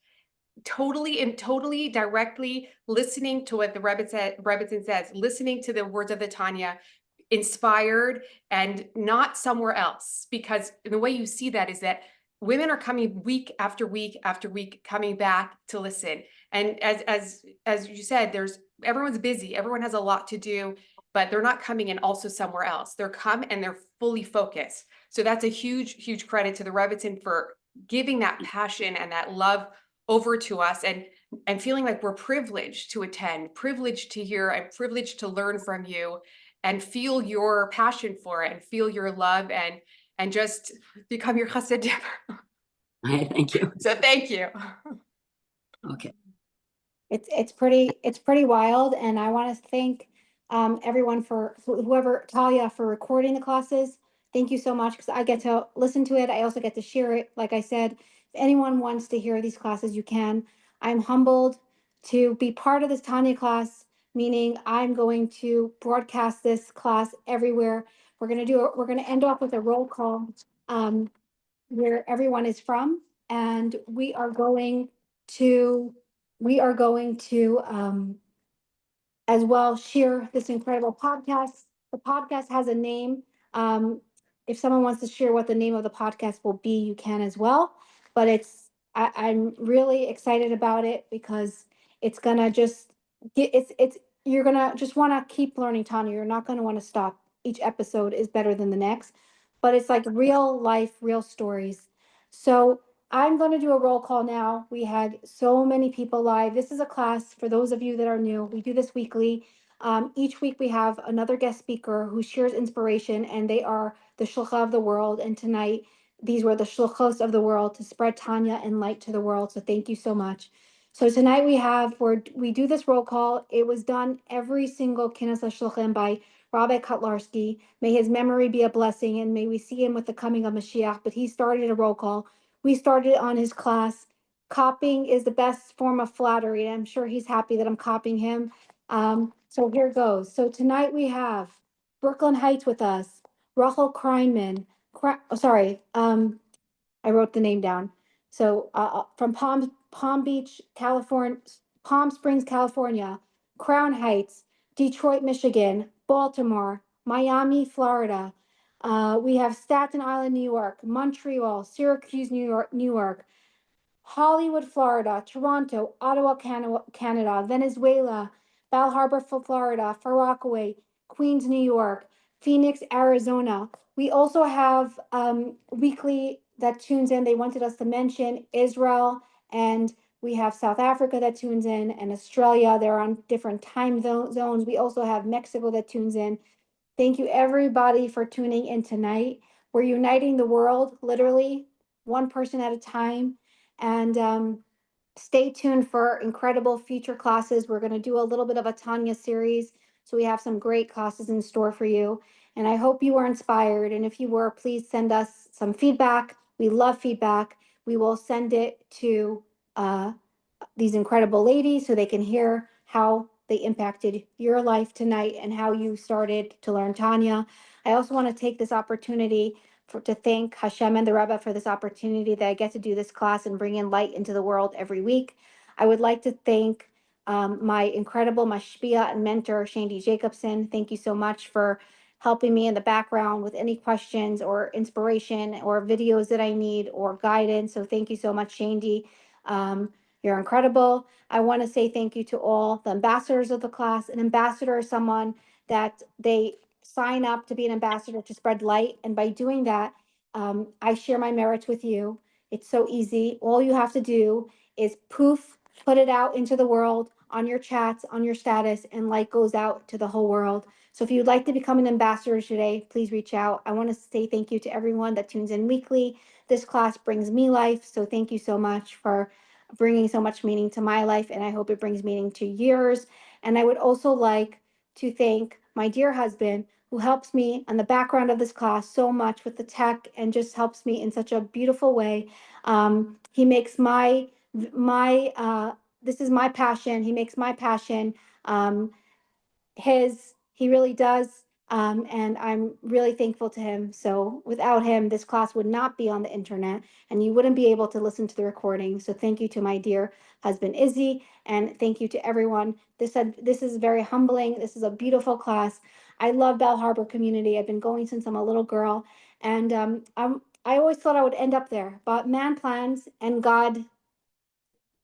totally directly listening to what the Rebbetzin says, listening to the words of the Tanya, inspired and not somewhere else. Because the way you see that is that women are coming week after week after week, coming back to listen. And as you said, everyone's busy, everyone has a lot to do, but they're not coming in also somewhere else. They're come and they're fully focused. So that's a huge credit to the Rebbetzin for giving that passion and that love over to us, and feeling like we're privileged to attend, privileged to hear, and privileged to learn from you, and feel your passion for it, and feel your love, and just become your chassid. Thank you. So thank you. Okay. It's pretty wild, and I want to thank everyone for Talia for recording the classes. Thank you so much, because I get to listen to it. I also get to share it. Like I said, if anyone wants to hear these classes, you can. I'm humbled to be part of this Tanya class, meaning I'm going to broadcast this class everywhere. We're going to end off with a roll call where everyone is from, and we are going to as well share this incredible podcast. The podcast has a name. If someone wants to share what the name of the podcast will be, you can as well. But I'm really excited about it, because it's gonna just you're gonna just want to keep learning, Tanya. You're not gonna want to stop. Each episode is better than the next, but it's like real life, real stories. So I'm going to do a roll call now. We had so many people live. This is a class for those of you that are new. We do this weekly. Each week we have another guest speaker who shares inspiration, and they are the shlucha of the world. And tonight, these were the shluchos of the world to spread Tanya and light to the world. So thank you so much. So tonight we do this roll call. It was done every single Kinnas HaShluchim by Rabbi Kotlarski. May his memory be a blessing, and may we see him with the coming of Mashiach. But he started a roll call. We started on his class. Copying is the best form of flattery, and I'm sure he's happy that I'm copying him. So here goes. So tonight we have Brooklyn Heights with us, Rachel Kreinman. I wrote the name down. So from Palm Beach, California, Palm Springs, California, Crown Heights, Detroit, Michigan, Baltimore, Miami, Florida. We have Staten Island, New York, Montreal, Syracuse, New York, Hollywood, Florida, Toronto, Ottawa, Canada, Venezuela, Bal Harbor, Florida, Far Rockaway, Queens, New York, Phoenix, Arizona. We also have weekly that tunes in. They wanted us to mention Israel, and we have South Africa that tunes in, and Australia. They're on different time zones. We also have Mexico that tunes in. Thank you, everybody, for tuning in tonight. We're uniting the world, literally, one person at a time. And stay tuned for incredible future classes. We're going to do a little bit of a Tanya series. So we have some great classes in store for you. And I hope you were inspired. And if you were, please send us some feedback. We love feedback. We will send it to these incredible ladies so they can hear how they impacted your life tonight and how you started to learn Tanya. I also want to take this opportunity to thank Hashem and the Rebbe for this opportunity that I get to do this class and bring in light into the world every week. I would like to thank my incredible mashpia and mentor, Shandy Jacobson. Thank you so much for helping me in the background with any questions or inspiration or videos that I need or guidance. So thank you so much, Shandy. You're incredible. I want to say thank you to all the ambassadors of the class. An ambassador is someone that they sign up to be an ambassador to spread light. And by doing that, I share my merits with you. It's so easy. All you have to do is poof, put it out into the world on your chats, on your status, and light goes out to the whole world. So if you'd like to become an ambassador today, please reach out. I want to say thank you to everyone that tunes in weekly. This class brings me life. So thank you so much for bringing so much meaning to my life, and I hope it brings meaning to yours. And I would also like to thank my dear husband, who helps me on the background of this class so much with the tech and just helps me in such a beautiful way. He makes this is my passion. He makes my passion he really does. And I'm really thankful to him. So without him, this class would not be on the internet and you wouldn't be able to listen to the recording. So thank you to my dear husband, Izzy, and thank you to everyone. This is very humbling. This is a beautiful class. I love Bell Harbor community. I've been going since I'm a little girl, and I always thought I would end up there, but man plans and God,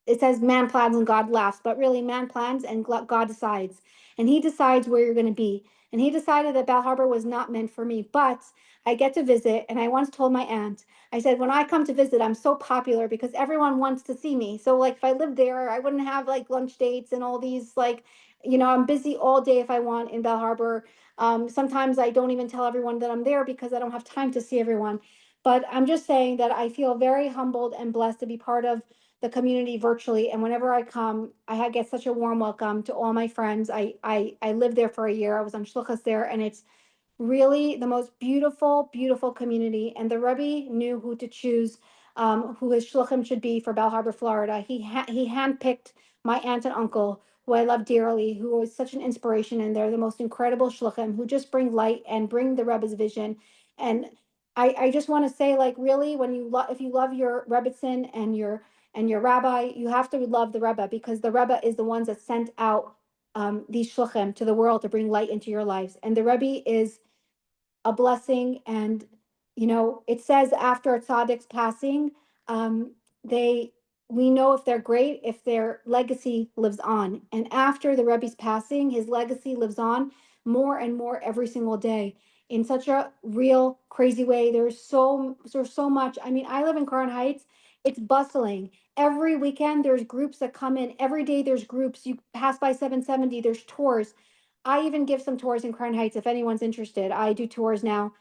it says man plans and God laughs, but really man plans and God decides. And he decides where you're going to be. And he decided that Bal Harbor was not meant for me, but I get to visit. And I once told my aunt, I said, when I come to visit, I'm so popular because everyone wants to see me. So like if I lived there, I wouldn't have like lunch dates and all these I'm busy all day if I want in Bal Harbor. Sometimes I don't even tell everyone that I'm there because I don't have time to see everyone. But I'm just saying that I feel very humbled and blessed to be part of the community virtually. And whenever I come, I get such a warm welcome to all my friends. I lived there for a year. I was on shluchas there, and it's really the most beautiful, beautiful community. And the Rebbe knew who to choose, who his shluchim should be for Bal Harbor, Florida. He handpicked my aunt and uncle, who I love dearly, who was such an inspiration, and they're the most incredible shluchim who just bring light and bring the Rebbe's vision. And I just want to say, like, really, when if you love your Rebbetzin and your rabbi, you have to love the Rebbe because the Rebbe is the ones that sent out these shluchim to the world to bring light into your lives. And the Rebbe is a blessing. And, it says after a tzaddik's passing, they we know if they're great, if their legacy lives on. And after the Rebbe's passing, his legacy lives on more and more every single day in such a real crazy way. There's so much. I mean, I live in Crown Heights. It's bustling. Every weekend there's groups that come in. Every day there's groups. You pass by 770, there's tours. I even give some tours in Crown Heights if anyone's interested. I do tours now.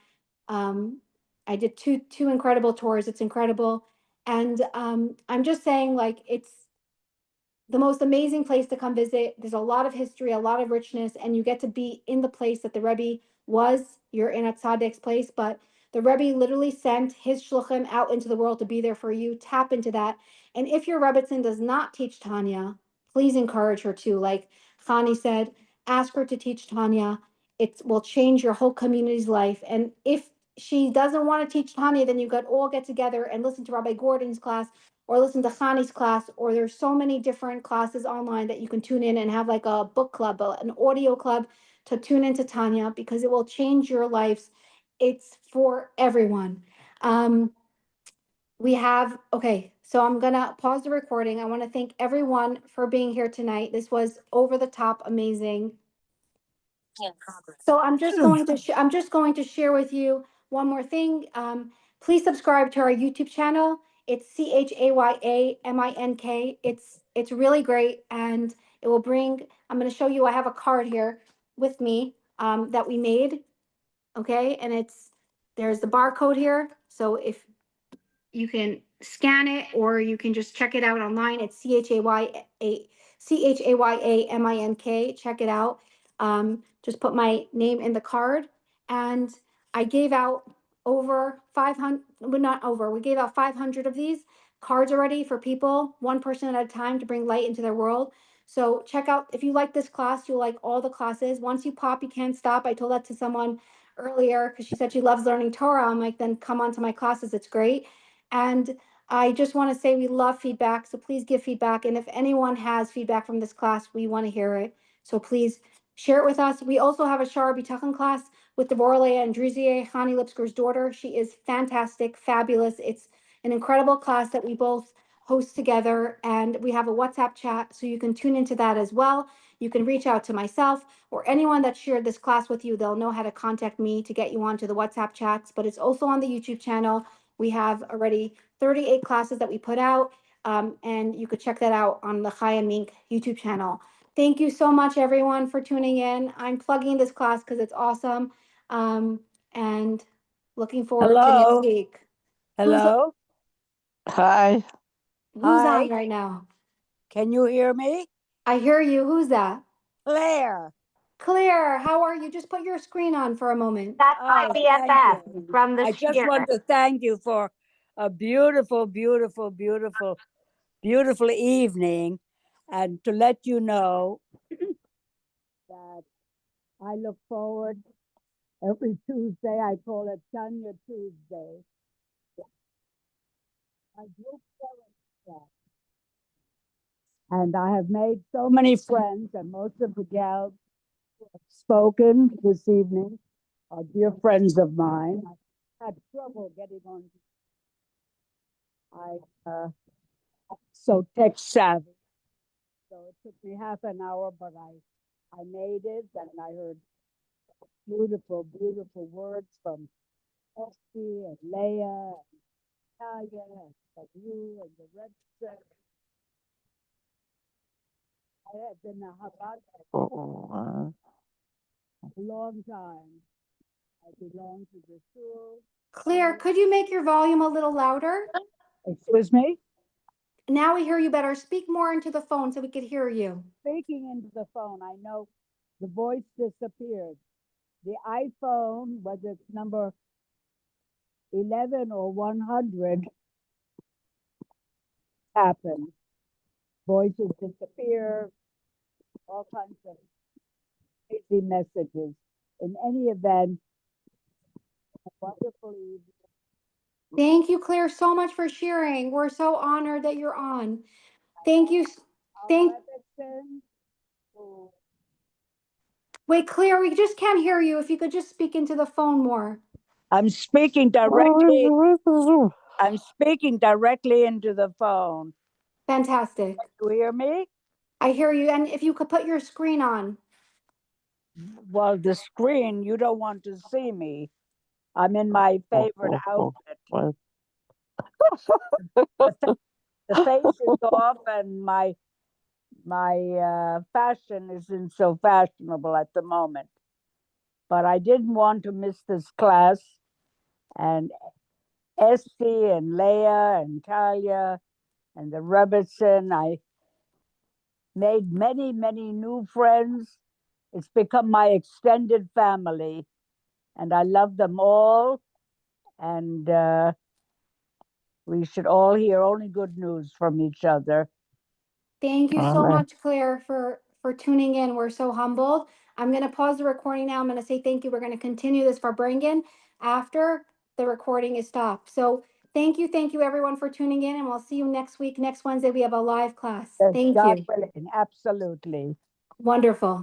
I did two incredible tours. It's incredible. And I'm just saying, like, it's the most amazing place to come visit. There's a lot of history, a lot of richness, and you get to be in the place that the Rebbe was. You're in a tzaddik's place, but the Rebbe literally sent his shluchim out into the world to be there for you. Tap into that. And if your Rebbetzin does not teach Tanya, please encourage her to. Like Chani said, ask her to teach Tanya. It will change your whole community's life. And if she doesn't want to teach Tanya, then you could all get together and listen to Rabbi Gordon's class or listen to Chani's class, or there's so many different classes online that you can tune in and have like a book club, an audio club to tune into Tanya because it will change your lives. It's for everyone. So I'm gonna pause the recording. I want to thank everyone for being here tonight. This was over the top amazing. So I'm just going to share with you one more thing. Please subscribe to our YouTube channel. It's CHAYAMINK. It's really great, and it will bring. I'm going to show you. I have a card here with me that we made. Okay, and there's the barcode here. So if you can scan it or you can just check it out online. It's CHAYAMINK. Check it out. Just put my name in the card. And I gave out over 500, well, not over, we gave out 500 of these cards already for people, one person at a time, to bring light into their world. So check out, if you like this class, you'll like all the classes. Once you pop, you can't stop. I told that to someone earlier because she said she loves learning Torah. I'm like, then come on to my classes. It's great. And I just want to say we love feedback, so please give feedback. And if anyone has feedback from this class, we want to hear it. So please share it with us. We also have a Shara B'Tachon class with Devory, Leah, and Chani Lipskar's daughter. She is fantastic, fabulous. It's an incredible class that we both host together, and we have a WhatsApp chat, so you can tune into that as well. You can reach out to myself or anyone that shared this class with you. They'll know how to contact me to get you onto the WhatsApp chats, but it's also on the YouTube channel. We have already 38 classes that we put out, and you could check that out on the Chaya Mink YouTube channel. Thank you so much, everyone, for tuning in. I'm plugging this class because it's awesome, and looking forward to next week. Hello. Hi. Who's Hi. on right now? Can you hear me? I hear you. Who's that? Claire. Claire, how are you? Just put your screen on for a moment. That's my BFF from the I just year. want to thank you for a beautiful, beautiful, beautiful, beautiful evening, and to let you know that I look forward every Tuesday. I call it Tanya Tuesday. I group therapy. And I have made so many friends, and most of the gals who have spoken this evening are dear friends of mine. I had trouble getting on. I'm so tech savvy, so it took me half an hour, but I made it, and I heard beautiful, beautiful words from Esty and Leah and Talia and you and the Rebbetzin. I had been a Chabad a long time. I belong to the school. Claire, could you make your volume a little louder? Excuse me? Now we hear you better. Speak more into the phone so we could hear you. Speaking into the phone, I know the voice disappeared. The iPhone, whether it's number 11 or 100, happened. Voices disappear, all kinds of crazy messages. In any event, a wonderful evening. Thank you, Claire, so much for sharing. We're so honored that you're on. Thank you. Wait, Claire, we just can't hear you. If you could just speak into the phone more. I'm speaking directly. I'm speaking directly into the phone. Fantastic. Do you hear me? I hear you. And if you could put your screen on. Well, the screen, you don't want to see me. I'm in my favorite outfit. The face is off, and my fashion isn't so fashionable at the moment. But I didn't want to miss this class. And Esty and Leah and Talia and the Rebbetzin, I made many, many new friends. It's become my extended family, and I love them all. And we should all hear only good news from each other. Thank you so much, Claire, for tuning in. We're so humbled. I'm going to pause the recording now. I'm going to say thank you. We're going to continue this for Bringen after the recording is stopped. So thank you, everyone, for tuning in, and we'll see you next week. Next Wednesday, we have a live class. Yes, Thank God you. willing, absolutely. Wonderful.